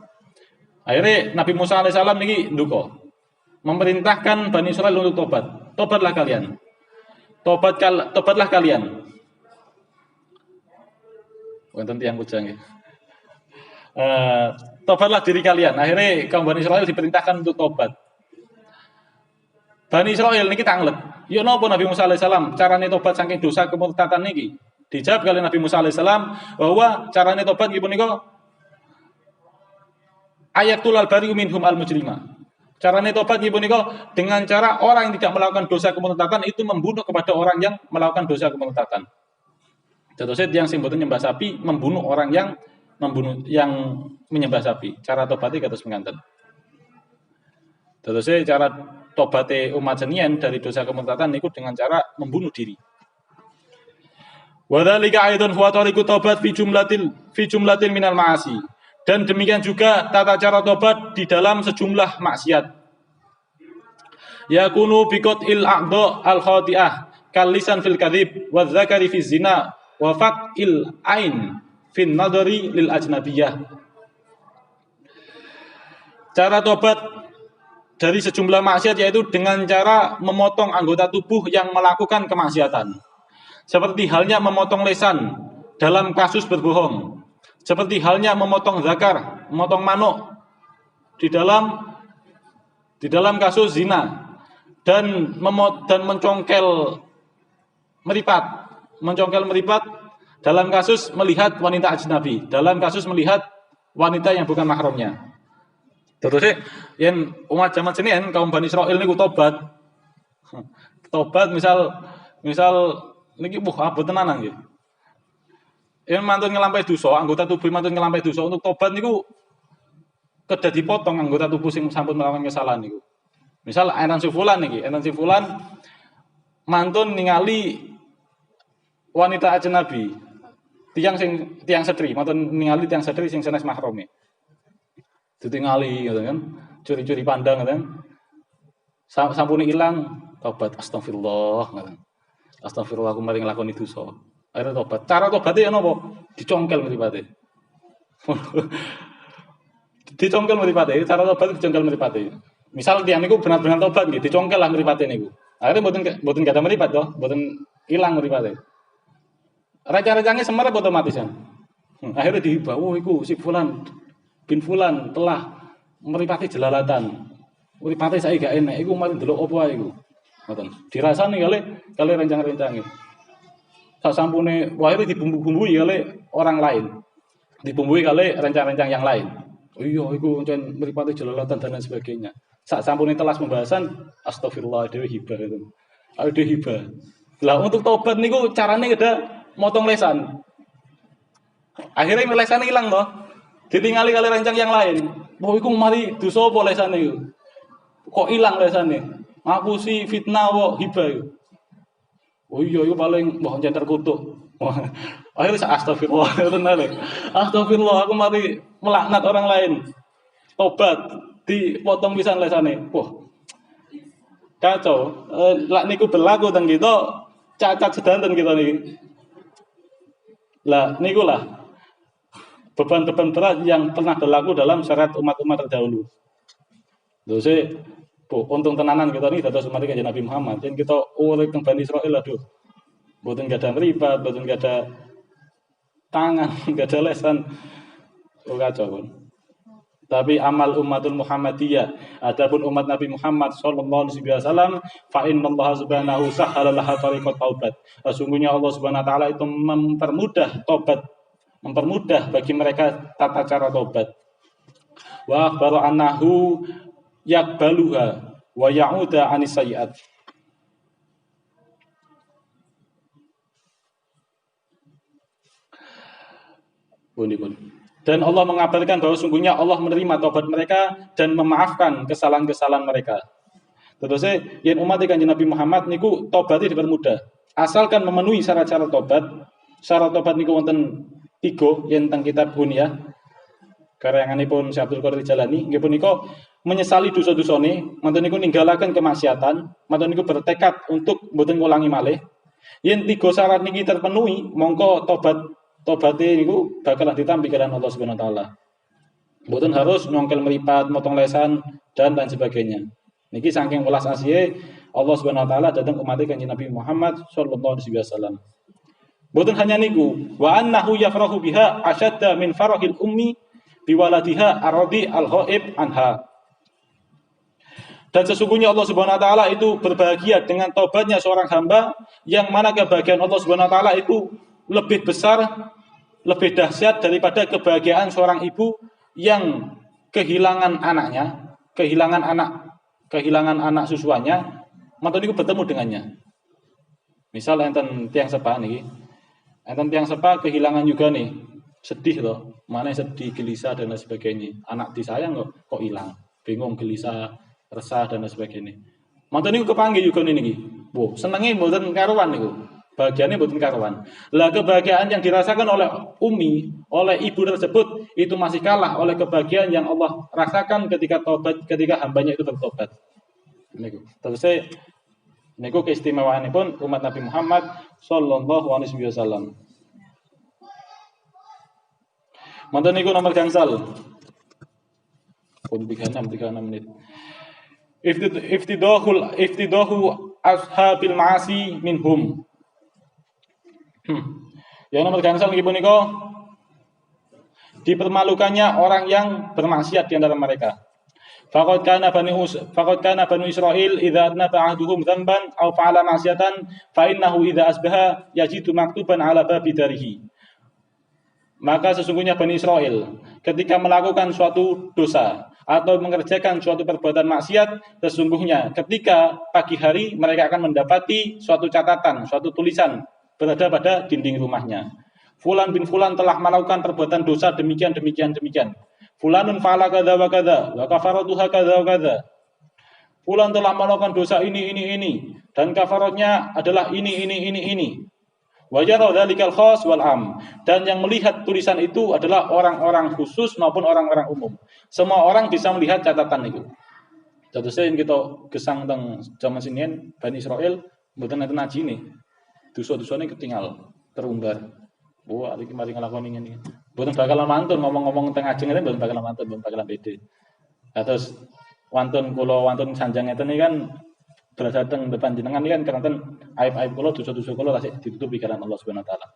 A: Akhirnya Nabi Musa alaihissalam niki nduka memerintahkan Bani Israil untuk tobat. Tobatlah kalian. Tobatlah kalian. Wonten tiyang kujang nggih. Tobatlah diri kalian. Akhirnya kaum Bani Israil diperintahkan untuk tobat. Bani Israil niki tanglet. Ya napa Nabi Musa alaihissalam carane tobat saking dosa kemurtadan niki? Dijawab kali Nabi Musa alaihissalam bahwa carane tobat niki punika ayatul al-bari minhum al-mujrima. Carane tobat niki punika dengan cara orang yang tidak melakukan dosa kemurtadan itu membunuh kepada orang yang melakukan dosa kemurtadan. Contohnya yang sing boten nyembah sapi membunuh orang yang menyembah sapi. Cara tobatnya kados menganten. Contohnya cara tobatnya umat senian dari dosa kemurtadan niku dengan cara membunuh diri. Wa dzalika aidan huwa tariqut taubat fi jumlatin minal ma'asi. Dan demikian juga tata cara tobat di dalam sejumlah maksiat. Yakunu biqatil a'dha al khati'ah kal lisan fil kadzib wa dzakari fi zina wa faqil ain fin nadari lil ajnabiyah. Cara tobat dari sejumlah maksiat yaitu dengan cara memotong anggota tubuh yang melakukan kemaksiatan. Seperti halnya memotong lisan dalam kasus berbohong. Seperti halnya memotong zakar, memotong manuk di dalam kasus zina dan mencongkel meripat dalam kasus melihat wanita ajnabi, dalam kasus melihat wanita yang bukan mahramnya. Terus yang umat zaman senian kaum Bani Israil niku tobat misal niki abot tenanan nggih. Yen mantun ngelampahi dosa, anggota tubuh mantun ngelampahi dosa untuk tobat niku kedah dipotong anggota tubuh sing sampun melakukan kesalahan niku. Misal Enan Sifulan mantun ningali wanita ajnabi, tiang setri, mantun ningali tiang setri sing sanes mahrame. Ditingali gitu kan, curi-curi pandang gitu kan. Sampune ilang, tobat astagfirullah gitu. Astagfirullah aku mari nglakoni dosa. Akhirnya tobat. Cara tobatnya ya napa? Dicongkel mripate. Dicongkel mripate, cara tobat dicongkel mripate. Misal tiyang niku benar-benar tobat nggih, dicongkel lah mripate niku. Akhirnya mboten gadah mripat to, mboten ilang mripate. Raja-rajane semerep otomatisan. Akhirnya dihibah, oh iku si Fulan bin Fulan telah mripate jelalatan. Mripate saiki gak enek, iku mari ndelok apa ae iku. Ngoten. Dirasani kali rencang-rencange. Sak sampune akhirnya dibumbu-bumbui kali orang lain. Dibumbui kali rencang-rencang yang lain. Oh iya iku pancen mripate jelalatan dan lain sebagainya. Sak sampune telas pembahasan astagfirullah dhewe hibah itu. Ade hibah. Lah untuk tobat niku carane ada motong lesan. Akhirnya lesane hilang toh. Ditingali kali rencang yang lain. Oh iku mari dosa apa lesane iku? Kok hilang lesane? Ngapusi fitnah wa hibah iku. Oh iya iku paling mbah jan terkutuk. Akhirnya astagfirullah tenan. Astagfirullah aku mari melaknat orang lain. Tobat dipotong pisan lesane. Wah. Kacau. Lak niku berlaku teng kita cacat sedanten kita niki. Lah niku lah beban-beban berat yang pernah berlaku dalam syariat umat-umat terdahulu. Terus untung tenanan kita ini dados umat kanjeng Nabi Muhammad. Yen kita urip teng Bani Israil aduh. Mboten gadah mripat, mboten gadah tangan, gadah lesan. Kacau pun. Tapi amal umatul Muhammadiyah, adapun umat Nabi Muhammad sallallahu alaihi wasallam, fa innallaha subhanahu sahhala laha tariqat taubat. Sesungguhnya Allah Subhanahu wa taala itu mempermudah tobat, mempermudah bagi mereka tata cara tobat. Wa akhbaru annahu yaqbaluha wa ya'uda 'anis sayyi'at. Pun. Dan Allah mengabarkan bahwa sungguhnya Allah menerima taubat mereka dan memaafkan kesalahan-kesalahan mereka. Terus yang umat Kanjeng Nabi Muhammad niku tobatnya dipermudah. Asalkan memenuhi syarat-syarat tobat. Syarat tobat niku wonten 3 yen teng kitab Hunyah. Karyanganipun Syekh Abdul Qadir Jalani nggih punika menyesali dosa-dosane, manten niku ninggalaken kemaksiatan, manten niku bertekad untuk mboten ngulangi malih. Yen 3 syarat niki terpenuhi, mongko tobaté niku bakal ditampi kalian Allah Subhanahu wa taala. Mboten harus nyongkel meripat, motong lesan dan lain sebagainya. Niki saking welas asihe Allah Subhanahu wa taala dhateng umat Kanjeng Nabi Muhammad sallallahu alaihi wasallam. Mboten hanya niku, wa annahu yafrahu biha asyadda min farahil ummi biwaladiha aradi al-ghaib anha. Dan sesungguhnya Allah Subhanahu wa taala itu berbahagia dengan taubatnya seorang hamba yang mana kebahagiaan Allah Subhanahu wa taala itu lebih besar, lebih dahsyat daripada kebahagiaan seorang ibu yang kehilangan anaknya, kehilangan anak susuannya, mantu niku bertemu dengannya. Misal enten tiang sepa niki. Enten tiang sepa kehilangan juga nih. Sedih loh, mana sedih, gelisah dan lain sebagainya. Anak disayang kok hilang, bingung, gelisah, resah dan lain sebagainya. Mantu niku kepanggil juga niki. Wow, senenge mboten karuan niku. Bahagiannya mboten karuan. Lah kebahagiaan yang dirasakan oleh umi, oleh ibu tersebut itu masih kalah oleh kebahagiaan yang Allah rasakan ketika hambanya itu bertobat. Niku. Terus niku keistimewaanipun umat Nabi Muhammad sallallahu alaihi wasallam. Mantan niku nomor gangsal. Pun 36 menit. Iftidahu ashabil ma'asi minhum. Yang nomor gangsal niki punika dipermalukannya orang yang bermaksiat di antara mereka. Faqad kana banu Israil idza adnaba ahduhum dzamban aw fa'ala ma'siyatan fa innahu idza asbaha yajidu maktuban ala babi darihi. Maka sesungguhnya Bani Israel ketika melakukan suatu dosa atau mengerjakan suatu perbuatan maksiat, sesungguhnya ketika pagi hari mereka akan mendapati suatu catatan, suatu tulisan berada pada dinding rumahnya. Fulan bin Fulan telah melakukan perbuatan dosa demikian. Fulanun fa'ala kadza wa kadza wa kafaratuha kadza wa kadza. Fulan telah melakukan dosa ini dan kafaratnya adalah ini. Wajara dzalikal khas wal am, dan yang melihat tulisan itu adalah orang-orang khusus maupun orang-orang umum. Semua orang bisa melihat catatan itu. Jatuhnya kita gesang teng zaman sinian Bani Israel mboten enten ajine. Dosa-dosane ketinggal, terumbar. Wah, iki mari nglakoni ngene. Mboten bakalan mantun ngomong-ngomong teng ajeng ngene mboten bakalan mantun, mboten bakalan pede. Terus wantun sanjang ngeten iki kan berada teng depan jenengan ini kan keranten aib-aib kula dosa-dosa kula tasih ditutupi kalian Allah Subhanahu wa taala.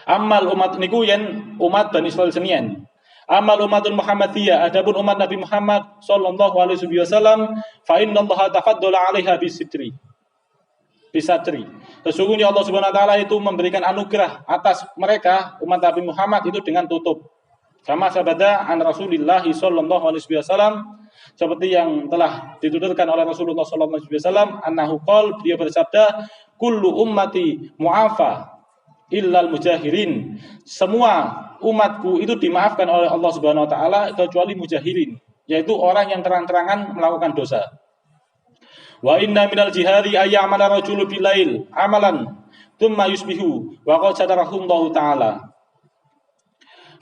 A: Amal umat niku yen umat Bani Israil senian. Amal umatul Muhammadiyah adapun umat Nabi Muhammad sallallahu alaihi wasallam fa innallaha tafaddala 'alaiha bisitri. Sesungguhnya Allah Subhanahu wa taala itu memberikan anugerah atas mereka umat Nabi Muhammad itu dengan tutup. Kama sabada an Rasulillah sallallahu alaihi wasallam, seperti yang telah dituturkan oleh Rasulullah sallallahu alaihi wasallam, annahu qol, beliau bersabda, kullu ummati mu'afa illal mujahirin. Semua umatku itu dimaafkan oleh Allah Subhanahu wa taala kecuali mujahirin, yaitu orang yang terang-terangan melakukan dosa. Wa inna minal jihadi ayyamala rajulu bilail amalan thumma yusbihu wa qad sadarahullahu taala.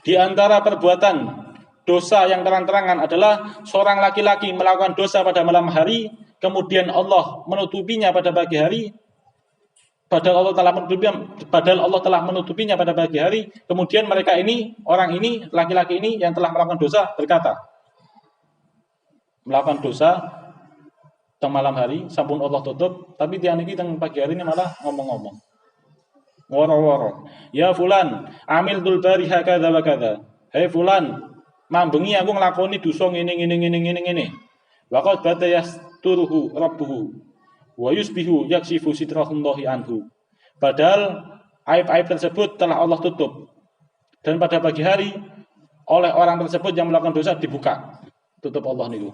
A: Di antara perbuatan dosa yang terang-terangan adalah seorang laki-laki melakukan dosa pada malam hari, kemudian Allah menutupinya pada pagi hari, padahal Allah telah menutupinya pada pagi hari, kemudian mereka ini, orang ini, laki-laki ini yang telah melakukan dosa berkata, melakukan dosa teng malam hari, sampun Allah tutup, tapi tiang iki teng pagi hari ini malah ngomong-ngomong. Woro-woro. Ya fulan, amil tul bariha kadza wa kadza. Hei fulan, mambengi aku nglakoni dosa ngene. Wa qad bata yasturuhu rabbuhu wa yusbihu yaksifu sitrahullahi anhu. Padahal aib-aib tersebut telah Allah tutup. Dan pada pagi hari oleh orang tersebut yang melakukan dosa dibuka. Tutup Allah niku.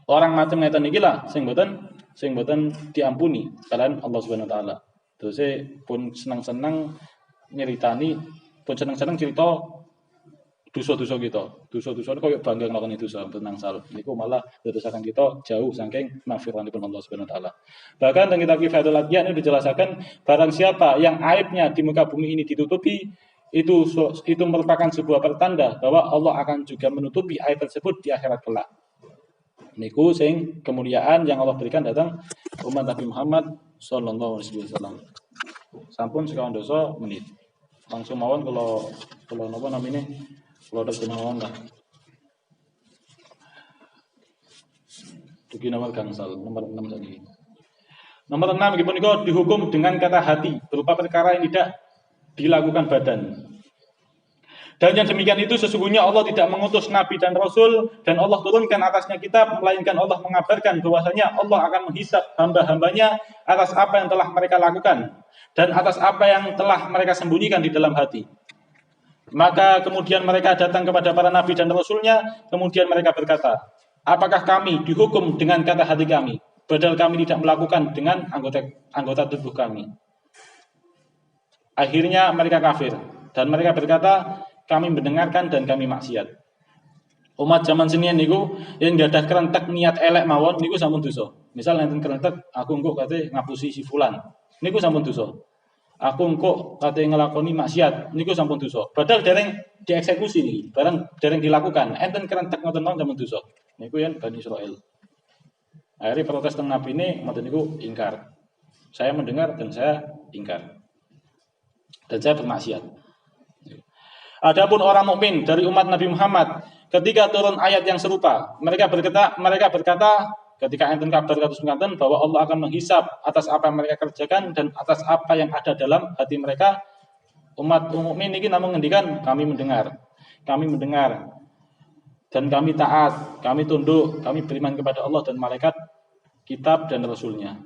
A: Orang macam ngeten iki lah sing mboten diampuni kalian Allah Subhanahu wa taala. Terus pun senang-senang nyeritani pun seneng-seneng cerita dosa-dosa kita. Dosa-dosa koyo bangga nglakoni dosa mboten nangsal. Niku malah dadosaken kita jauh saking magfiranipun Allah Subhanahu wa taala. Bahkan dalam kitab Kifayatul Adyan itu dijelaskan barang siapa yang aibnya di muka bumi ini ditutupi itu merupakan sebuah pertanda bahwa Allah akan juga menutupi aib tersebut di akhirat kelak. Niku sing kemuliaan yang Allah berikan datang umat Nabi Muhammad sallallahu alaihi wasallam. Sampun sekawan dosa menit. Langsung mawon kalau napa namine kalau ada mawon lah. Dugi nomor gangsal nomor 6 tadi. Nomor 6 nggih punika dihukum dengan kata hati berupa perkara yang tidak dilakukan badan. Dan yang demikian itu sesungguhnya Allah tidak mengutus nabi dan rasul dan Allah turunkan atasnya kitab melainkan Allah mengabarkan bahwasanya Allah akan menghisab hamba-hambanya atas apa yang telah mereka lakukan dan atas apa yang telah mereka sembunyikan di dalam hati. Maka kemudian mereka datang kepada para nabi dan rasulnya, kemudian mereka berkata, apakah kami dihukum dengan kata hati kami padahal kami tidak melakukan dengan anggota tubuh kami. Akhirnya mereka kafir dan mereka berkata, kami mendengarkan dan kami maksiat. Umat zaman senian niku yang gak ada kerentek niat elek mawon niku sampun dosa. Misal enten kerentek aku engko kate ngapusi si fulan. Niku sampun dosa. Aku engko kate ngelakoni maksiat niku sampun dosa. Padahal dereng dieksekusi niki, barang dereng dilakukan. Enten kerentek ngoten mawon sampun dosa. Niku yen Bani Israil. Akhirnya protes teng nabi ini ngoten niku ingkar. Saya mendengar dan saya ingkar. Dan saya bermaksiat. Adapun orang mukmin dari umat Nabi Muhammad, ketika turun ayat yang serupa, mereka berkata, ketika enten kabar kados mekaten bahwa Allah akan menghisab atas apa yang mereka kerjakan dan atas apa yang ada dalam hati mereka, umat mukmin ini namun ngendikan, kami mendengar dan kami taat, kami tunduk, kami beriman kepada Allah dan malaikat, kitab dan rasulnya.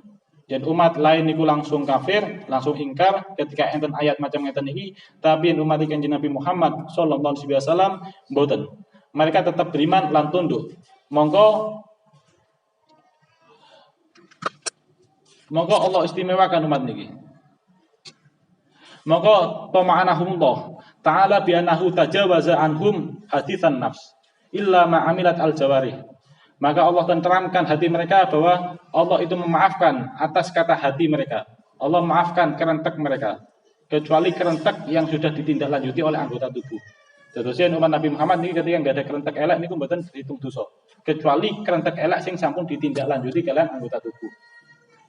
A: Dan umat lain niku langsung kafir, langsung ingkar ketika enten ayat macam ngeten iki, tapi umat Kanjeng Nabi Muhammad sallallahu alaihi wasallam mboten. Mereka tetap beriman lan tunduk. Monggo Allah istimewakan umat niki. Monggo pema'anahumullah ta'ala bi annahu tajawaza anhum haditsan nafs illa ma amilat al jawarih. Maka Allah tenteramkan hati mereka bahwa Allah itu memaafkan atas kata hati mereka. Allah memaafkan kerentek mereka. Kecuali kerentek yang sudah ditindaklanjuti oleh anggota tubuh. Terusnya umat Nabi Muhammad ini ketika nggak ada kerentek elek ini mboten dihitung dosa. Kecuali kerentek elek sing sampun ditindaklanjuti kalian anggota tubuh.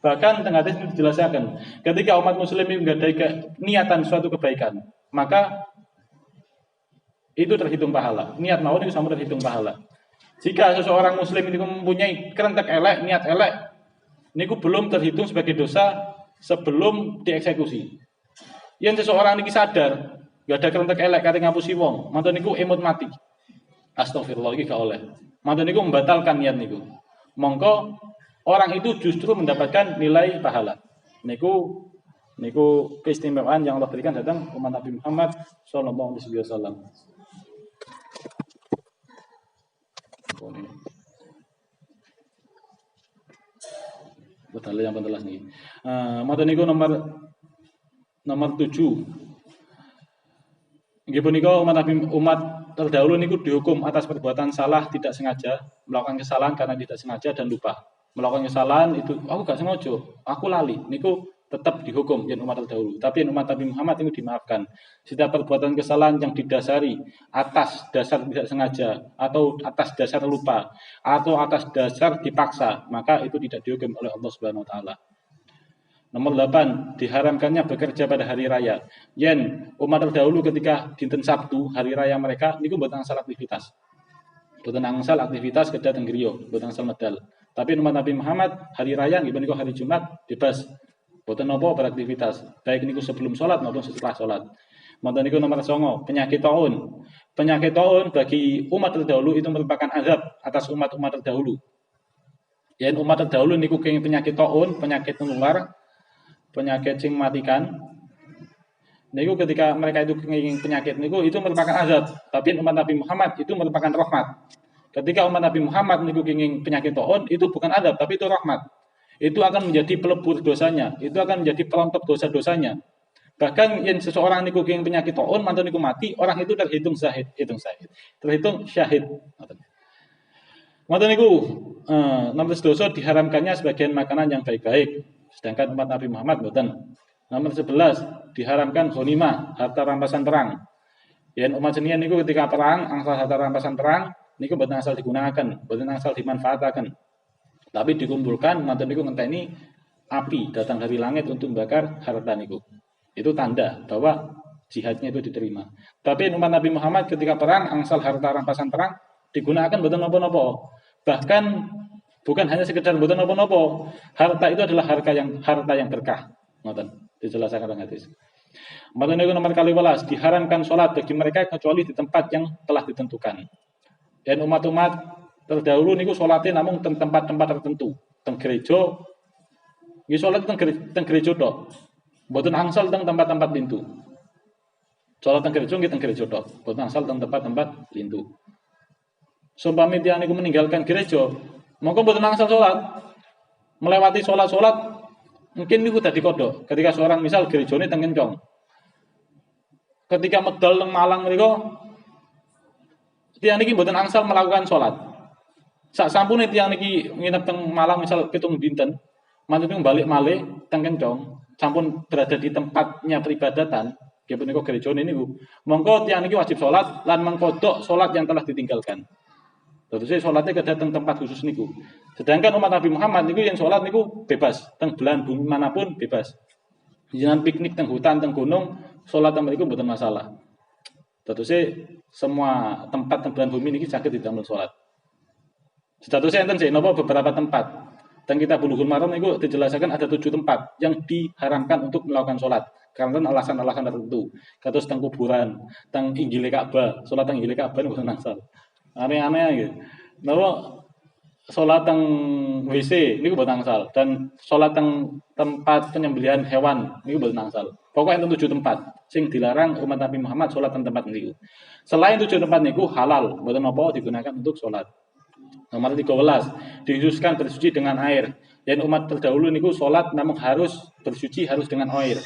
A: Bahkan tengah hadis ini dijelaskan, ketika umat muslim ini nggak ada niatan suatu kebaikan, maka itu terhitung pahala. Niat mawon itu sampun terhitung pahala. Jika seseorang muslim ini mempunyai kerentek elek, niat elek, niku belum terhitung sebagai dosa sebelum dieksekusi. Yang seseorang niki sadar, gak ada kerentek elek kate ngapusi wong, mantu niku emot mati. Astagfirullah iki gak oleh. Mantu niku membatalkan niat niku. Mongko orang itu justru mendapatkan nilai pahala. Niku keistimewaan yang Allah berikan datang umat Nabi Muhammad sallallahu alaihi wasallam. Betul yang pentelas nih. Mata niku nomor 7. Nggih punika umat terdahulu niku dihukum atas perbuatan salah tidak sengaja, melakukan kesalahan karena tidak sengaja dan lupa. Melakukan kesalahan itu aku gak sengaja, aku lali. Niku tetap dihukum yang umat terdahulu. Tapi yang umat Nabi Muhammad itu dimaafkan. Setiap perbuatan kesalahan yang didasari atas dasar tidak sengaja atau atas dasar lupa atau atas dasar dipaksa, maka itu tidak dihukum oleh Allah Subhanahu wa taala. Nomor 8, diharamkannya bekerja pada hari raya. Yen umat terdahulu ketika dinten Sabtu hari raya mereka niku mboten angsal aktivitas. Mboten angsal aktivitas kedah teng griya, mboten angsal medal. Tapi umat Nabi Muhammad hari raya nggih menika hari Jumat bebas. Boten nopo beraktivitas, baik niku sebelum sholat maupun setelah sholat. Mboten niku nomor 9, penyakit taun. Penyakit taun bagi umat terdahulu itu merupakan azab atas umat-umat terdahulu. Ya umat terdahulu niku kenging penyakit taun, penyakit menular, penyakit sing matikan. Niku ketika mereka itu kenging penyakit niku itu merupakan azab. Tapi umat Nabi Muhammad itu merupakan rahmat. Ketika umat Nabi Muhammad niku kenging penyakit taun itu bukan azab tapi itu rahmat. Itu akan menjadi pelebur dosanya, itu akan menjadi pelontok dosa-dosanya. Bahkan yang seseorang niku yang penyakit taun mantun niku mati, orang itu terhitung terhitung syahid. Mantun niku nomor dosa diharamkannya sebagian makanan yang baik-baik, sedangkan umat Nabi Muhammad mboten. Nomor 11 diharamkan ghanimah, harta rampasan perang. Yen umat jenengan niku ketika perang, angsal harta rampasan perang niku mboten asal digunakan, mboten asal dimanfaatkan. Tapi dikumpulkan mantun niku ngenteni api datang dari langit untuk membakar harta niku. Itu tanda bahwa jihadnya itu diterima. Tapi umat Nabi Muhammad ketika perang, angsal harta rampasan perang digunakan mboten napa-napa. Bahkan bukan hanya sekedar mboten napa-napa. Harta itu adalah harta yang berkah. Ngoten, dijelaskan dalam hadis. Matan niku nomor 12 diharamkan sholat bagi mereka kecuali di tempat yang telah ditentukan. Dan umat-umat terdahulu niku sholatnya namun di tempat-tempat tertentu, teng gereja. Nggih sholat teng gereja tok. Mboten angsal teng tempat-tempat lintu. Sholat teng gereja nggih teng gereja tok, mboten angsal teng tempat-tempat lintu. Sumpami tiyang niku meninggalkan gereja, mongko mboten angsal sholat. Melewati sholat mungkin niku dadi kodok. Ketika seorang misal gerejane teng Kencong. Ketika medal teng Malang mriku tiyang niki mboten angsal melakukan sholat. Sak sampune tiyang niki nginep teng Malang misal 7 dinten, mantune balik malih teng Kencong, sampun berada di tempatnya peribadatan, nggih punika gerejane niku. Monggo tiyang niki wajib sholat lan mengkodok sholat yang telah ditinggalkan. Terus sholatnya kedah teng tempat khusus niku. Sedangkan umat Nabi Muhammad niku yang sholat niku bebas, teng belahan bumi manapun bebas. Jangan piknik teng hutan, teng gunung, sholat teng mriku mboten masalah. Terus semua tempat teng belahan bumi niki saged didamel sholat. Statusnya enten sih, napa beberapa tempat. Teng kitab Bulughul Maram niku dijelaskan ada 7 tempat yang diharamkan untuk melakukan sholat karena alasan-alasan tertentu. Kados teng kuburan, teng Inggile Ka'bah, sholat teng Inggile Ka'bah niku mboten asal. Aneh-aneh gitu. Napa sholat teng WC niku mboten angsal dan sholat teng tempat penyembelihan hewan niku mboten angsal. Pokoknya enten 7 tempat sing dilarang umat Nabi Muhammad sholat teng tempat niku. Selain 7 tempat niku halal, mboten napa digunakan untuk sholat. Nomor 13 dikhususkan bersuci dengan air. Dan umat terdahulu niku sholat namun harus bersuci harus dengan air.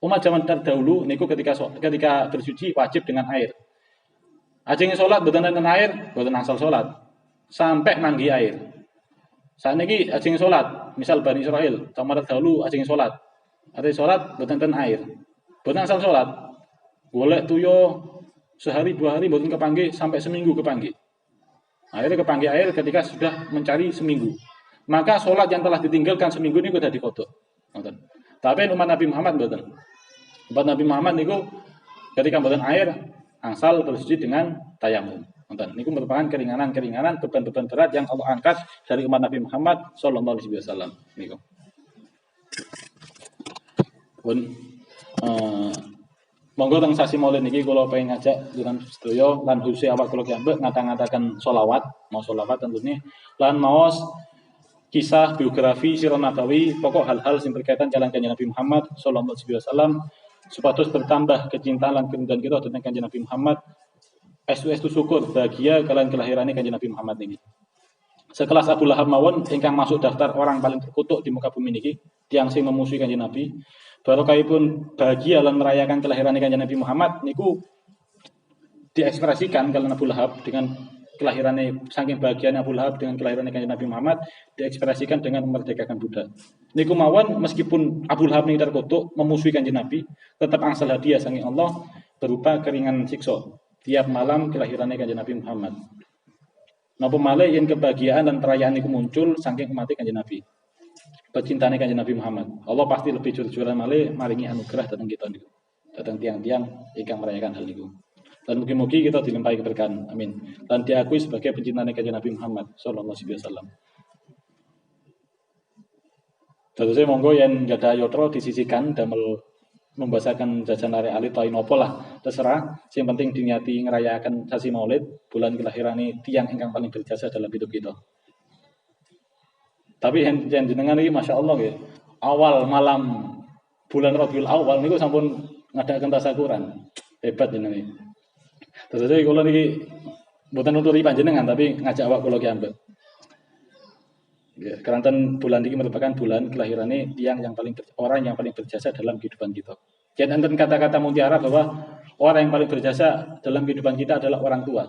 A: Umat zaman terdahulu niku ketika bersuci wajib dengan air. Ajeng sholat mboten enten air, mboten asal sholat. Sampai manggi air. Saat ini ajeng sholat, misal Bani Israil, zaman terdahulu ajeng sholat. Ajeng sholat mboten enten air. Mboten asal sholat. Golek tuyo sehari 2 hari mboten kepanggih sampai seminggu kepanggih. Akhirnya kepanggih air ketika sudah mencari seminggu. Maka sholat yang telah ditinggalkan seminggu ini sudah dikodok. Tapi umat Nabi Muhammad mboten. Umat Nabi Muhammad niku ketika mboten air angsal bersuci dengan tayamum. Niku merupakan keringanan-keringanan beban-beban berat yang Allah angkat dari umat Nabi Muhammad sallallahu alaihi wasallam niku. Pun monggo teng sasi Maulid niki kula pengen ngajak dengan sedaya lan khusus awak kula kiambek ngata-ngatakan sholawat, mau sholawat tentunya lan maos kisah biografi sirah nabawi pokok hal-hal sing berkaitan jalan kanjeng Nabi Muhammad sallallahu alaihi wasallam supados bertambah kecintaan lan kemudahan kita dhateng kanjeng Nabi Muhammad. Estu syukur bahagia kalian kelahirane kanjeng Nabi Muhammad niki. Sekelas Abu Lahab mawon ingkang masuk daftar orang paling terkutuk di muka bumi niki, tiyang sing memusuhi kanjeng Nabi. Barokahipun bahagia lan merayakan kelahiran kanjeng Nabi Muhammad niku diekspresikan kalian Abu Lahab dengan kelahirannya, saking bahagianya Abu Lahab dengan kelahirannya kanjeng Nabi Muhammad diekspresikan dengan memerdekakan budak. Niku mawon meskipun Abu Lahab niki terkutuk memusuhi kanjeng Nabi, tetap angsal hadiah saking Allah berupa keringanan siksa tiap malam kelahirannya kanjeng Nabi Muhammad. Napa malih yen kebahagiaan dan perayaan niku muncul saking umat kanjeng Nabi. Pecintane kanjeng Nabi Muhammad. Allah pasti lebih jujur-jujuran malih maringi anugerah dhateng kita niku. Dhateng tiang-tiang ingkang merayakan hal niku. Dan mugi-mugi kita dilimpahi keberkahan. Amin. Dan diakui sebagai pencintane kanjeng Nabi Muhammad sallallahu alaihi wasallam. Terus monggo yen gadah yatra disisikan damel membahasakan jajan lare alit atau inopo lah terserah, yang penting diniati ngerayakan sasi Maulid bulan kelahiran tiang ingkang paling berjasa dalam hidup kita. Tapi yang jenengan ini masya Allah ya, awal malam bulan Rabiul Awal niku sampun ngadakan tasakuran hebat jenengan ini. Terus kalau niki bukan nuturi panjenengan tapi ngajak awak kula ki ambek. Ya, keranten bulan ini merupakan bulan kelahirannya orang yang paling berjasa dalam kehidupan kita. Jadi enten kata-kata mutiara bahwa orang yang paling berjasa dalam kehidupan kita adalah orang tua.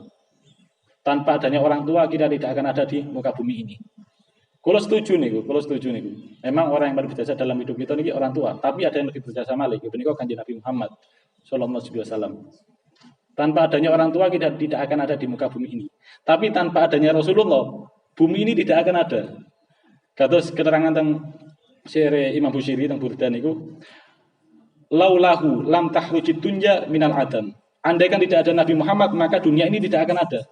A: Tanpa adanya orang tua kita tidak akan ada di muka bumi ini. Kalau setuju nih, Memang orang yang paling berjasa dalam hidup kita ini orang tua. Tapi ada yang lebih berjasa malih. Ini kok Kanjeng Nabi Muhammad Sallallahu Alaihi Wasallam. Tanpa adanya orang tua kita tidak akan ada di muka bumi ini. Tapi tanpa adanya Rasulullah, bumi ini tidak akan ada. Kados keterangan tentang Syekh Imam Busyiri tentang Burdan itu, laulahu lam tahrujid dunya minal adam. Andai kan tidak ada Nabi Muhammad, maka dunia ini tidak akan ada.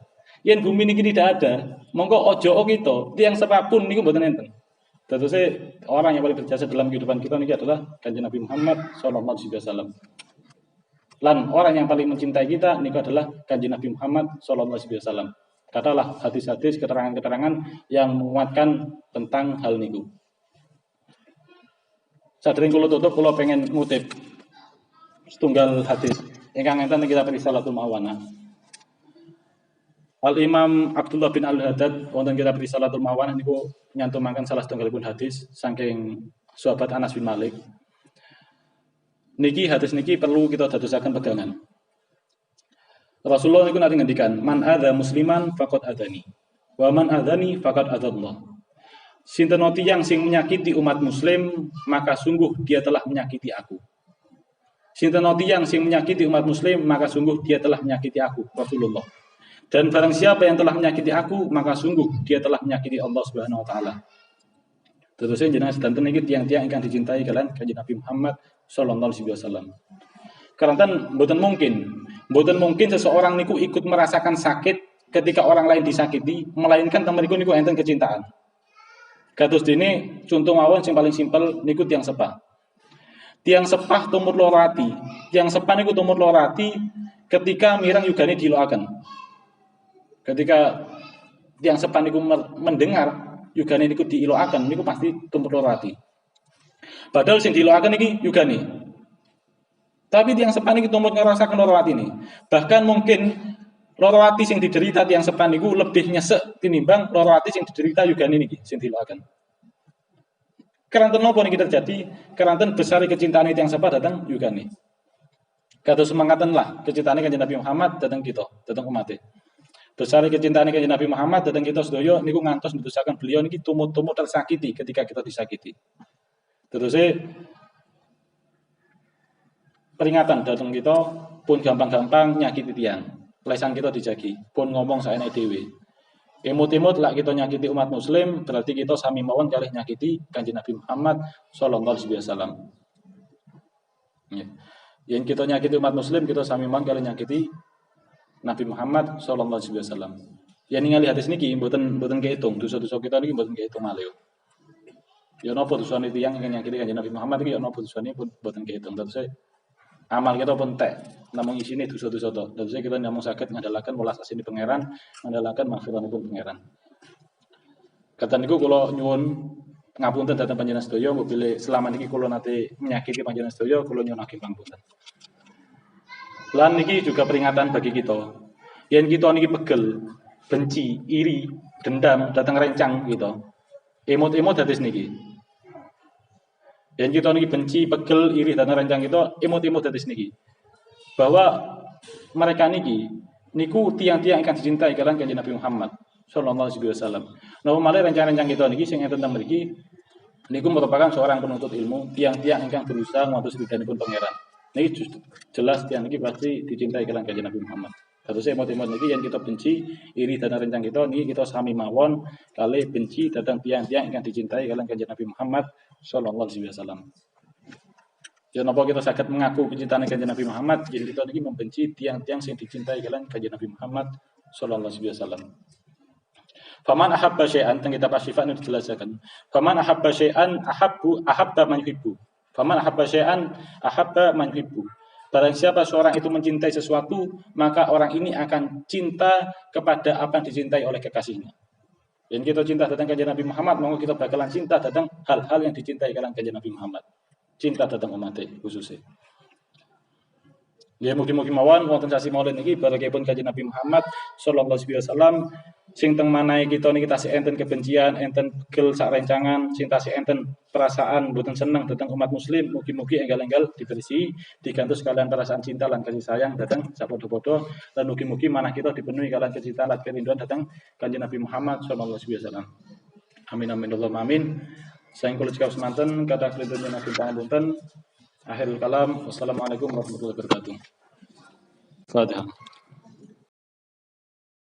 A: Yen bumi ini tidak ada, monggo ojo kita, tiang sepapun niku mboten enten. Terus orang yang paling berjasa dalam kehidupan kita ini adalah Kanjeng Nabi Muhammad sallallahu alaihi wasallam. Lan orang yang paling mencintai kita niku adalah Kanjeng Nabi Muhammad sallallahu alaihi wasallam. Katalah hadis-hadis, keterangan-keterangan yang menguatkan tentang hal niku. Sadering kula tutup, kula pengen ngutip setunggal hadis ingkang enten kita Risalatul Mawana. Al-Imam Abdullah bin Al-Haddad wonten kita Risalatul Mawana niku nyantumaken salah setunggalipun hadis saking sahabat Anas bin Malik. Niki hadis niki perlu kita dadosaken pegangan. Rasulullah itu nanti ngendikan, man adza musliman faqad adani, wa man adzani faqad adzallah. Sinten tiyang sing menyakiti umat muslim, maka sungguh dia telah menyakiti aku. Sinten tiyang sing menyakiti umat muslim, maka sungguh dia telah menyakiti aku, Rasulullah. Dan barang siapa yang telah menyakiti aku, maka sungguh dia telah menyakiti Allah Subhanahu wa taala. Terusnya jenengan sedanten iki tiang-tiang ingkang dicintai kalian Kanjeng Nabi Muhammad sallallahu alaihi wasallam. Karena mboten mungkin seseorang niku ikut merasakan sakit ketika orang lain disakiti, melainkan temen niku enten kecintaan. Kados dene contoh mawon sing paling simpel niku tiang sepah. Tiang sepah tumur lorati. Tiang sepah niku tumur lorati ketika mirang yugane diloaken. Ketika tiang sepah niku mendengar yugane niku diiloaken niku pasti tumur lorati. Padahal sing diloaken iki yugane. Tapi tiang sepan ini tumut ngerasakan loro ati ini. Bahkan mungkin loro ati sing diderita tiang sepan itu lebih nyesek tinimbang loro ati sing diderita yugane niki sing dilakukan. Keranten napa niki terjadi? Keranten besar kecintaan tiang sepan datang yugane. Kados semangatan lah kecintaan Kanjeng Nabi Muhammad datang kita, datang umat. Besar kecintaan Kanjeng Nabi Muhammad datang kita sedaya niku ngantos netesaken beliau niki tumut-tumut tersakiti ketika kita disakiti. Terus peringatan datang kita pun gampang-gampang nyakiti tiang. Lesan kita dijagi, pun ngomong saenake dhewe. Emut-emut lah kita nyakiti umat muslim, berarti kita sami mawon kalih nyakiti Kanjeng Nabi Muhammad sallallahu alaihi wasallam. Ya. Yang kita nyakiti umat muslim, kita sami mawon kalih nyakiti Nabi Muhammad sallallahu alaihi wasallam. Ya ningali hadis niki mboten kehitung, dosa-dosa kita niki mboten kehitung malih. Ya napa dosane tiyang ingkang nyakiti Kanjeng Nabi Muhammad iki ya napa dosane pun mboten kehitung. Terus amal kita pun tek, namung isine dosa-dosa to. Dan kita namung saged ngandhalaken welas asine pangeran, ngandhalaken maghfiranipun pangeran. Kata niku kula nyuwun ngapunten dhateng panjenengan sedaya, mbile selama niki kula nate menyakiti panjenengan sedaya, kula nyuwunaken pangapunten. Lan niki juga peringatan bagi kita. Yen kita niki pegel, benci, iri, dendam, datang rencang gitu. Emot-emot hadis niki. Yang kita niki benci, pegel, iri dan rencang kita emot-emot hadis niki. Bahwa mereka niki niku tiang-tiang akan dicintai kalian Kanjeng Nabi Muhammad sallallahu alaihi wasallam. Napa malih rencang-rencang kita niki sing enten mriki niku merupakan seorang penuntut ilmu, tiang-tiang ingkang berusaha ngutus ridhanipun pangeran. Niki jelas tiang niki pasti dicintai kalian Kanjeng Nabi Muhammad. Terus emot-emot niki yang kita benci, iri dan rencang kita niki kita sami mawon kalih benci datang tiang-tiang ingkang dicintai kalian Kanjeng Nabi Muhammad sallallahu alaihi wasallam. Ya napa kita saged mengaku kecintaan Kanjeng Nabi Muhammad, yen kita niki membenci tiang-tiang sing dicintai kalian Kanjeng Nabi Muhammad sallallahu alaihi wasallam. Faman ahabba syai'an teng kitab Asy-Syifa nu dijelaskan. Faman ahabba syai'an ahabba man yuhibbu. Faman ahabba syai'an ahabba man yuhibbu. Barang siapa seorang itu mencintai sesuatu, maka orang ini akan cinta kepada apa yang dicintai oleh kekasihnya. Dan kita cinta datang Kanjeng Nabi Muhammad, maka kita bakalan cinta datang hal-hal yang dicintai kalian Kanjeng Nabi Muhammad. Cinta datang umat khususnya. Ya mugi-mugi mawon wonten sasi Maulid niki barakipun Kanjeng Nabi Muhammad sallallahu alaihi wasallam sing teng manahe kita niki tasih enten kebencian, enten gel sak rencangan, sing tasih enten perasaan mboten seneng dhateng umat muslim, mugi-mugi enggal-enggal diberisi, digantos kalian perasaan cinta lan kasih sayang dhateng sapodo-podo lan mugi-mugi manah kita dipenuhi kalian kecintaan lan kerinduan dhateng Kanjeng Nabi Muhammad sallallahu alaihi wasallam. Amin amin Allahumma amin. Saking kula cekap semanten kathah klinten Nabi pangapunten. Akhirul kalam. Wassalamualaikum warahmatullahi wabarakatuh. Fatihah.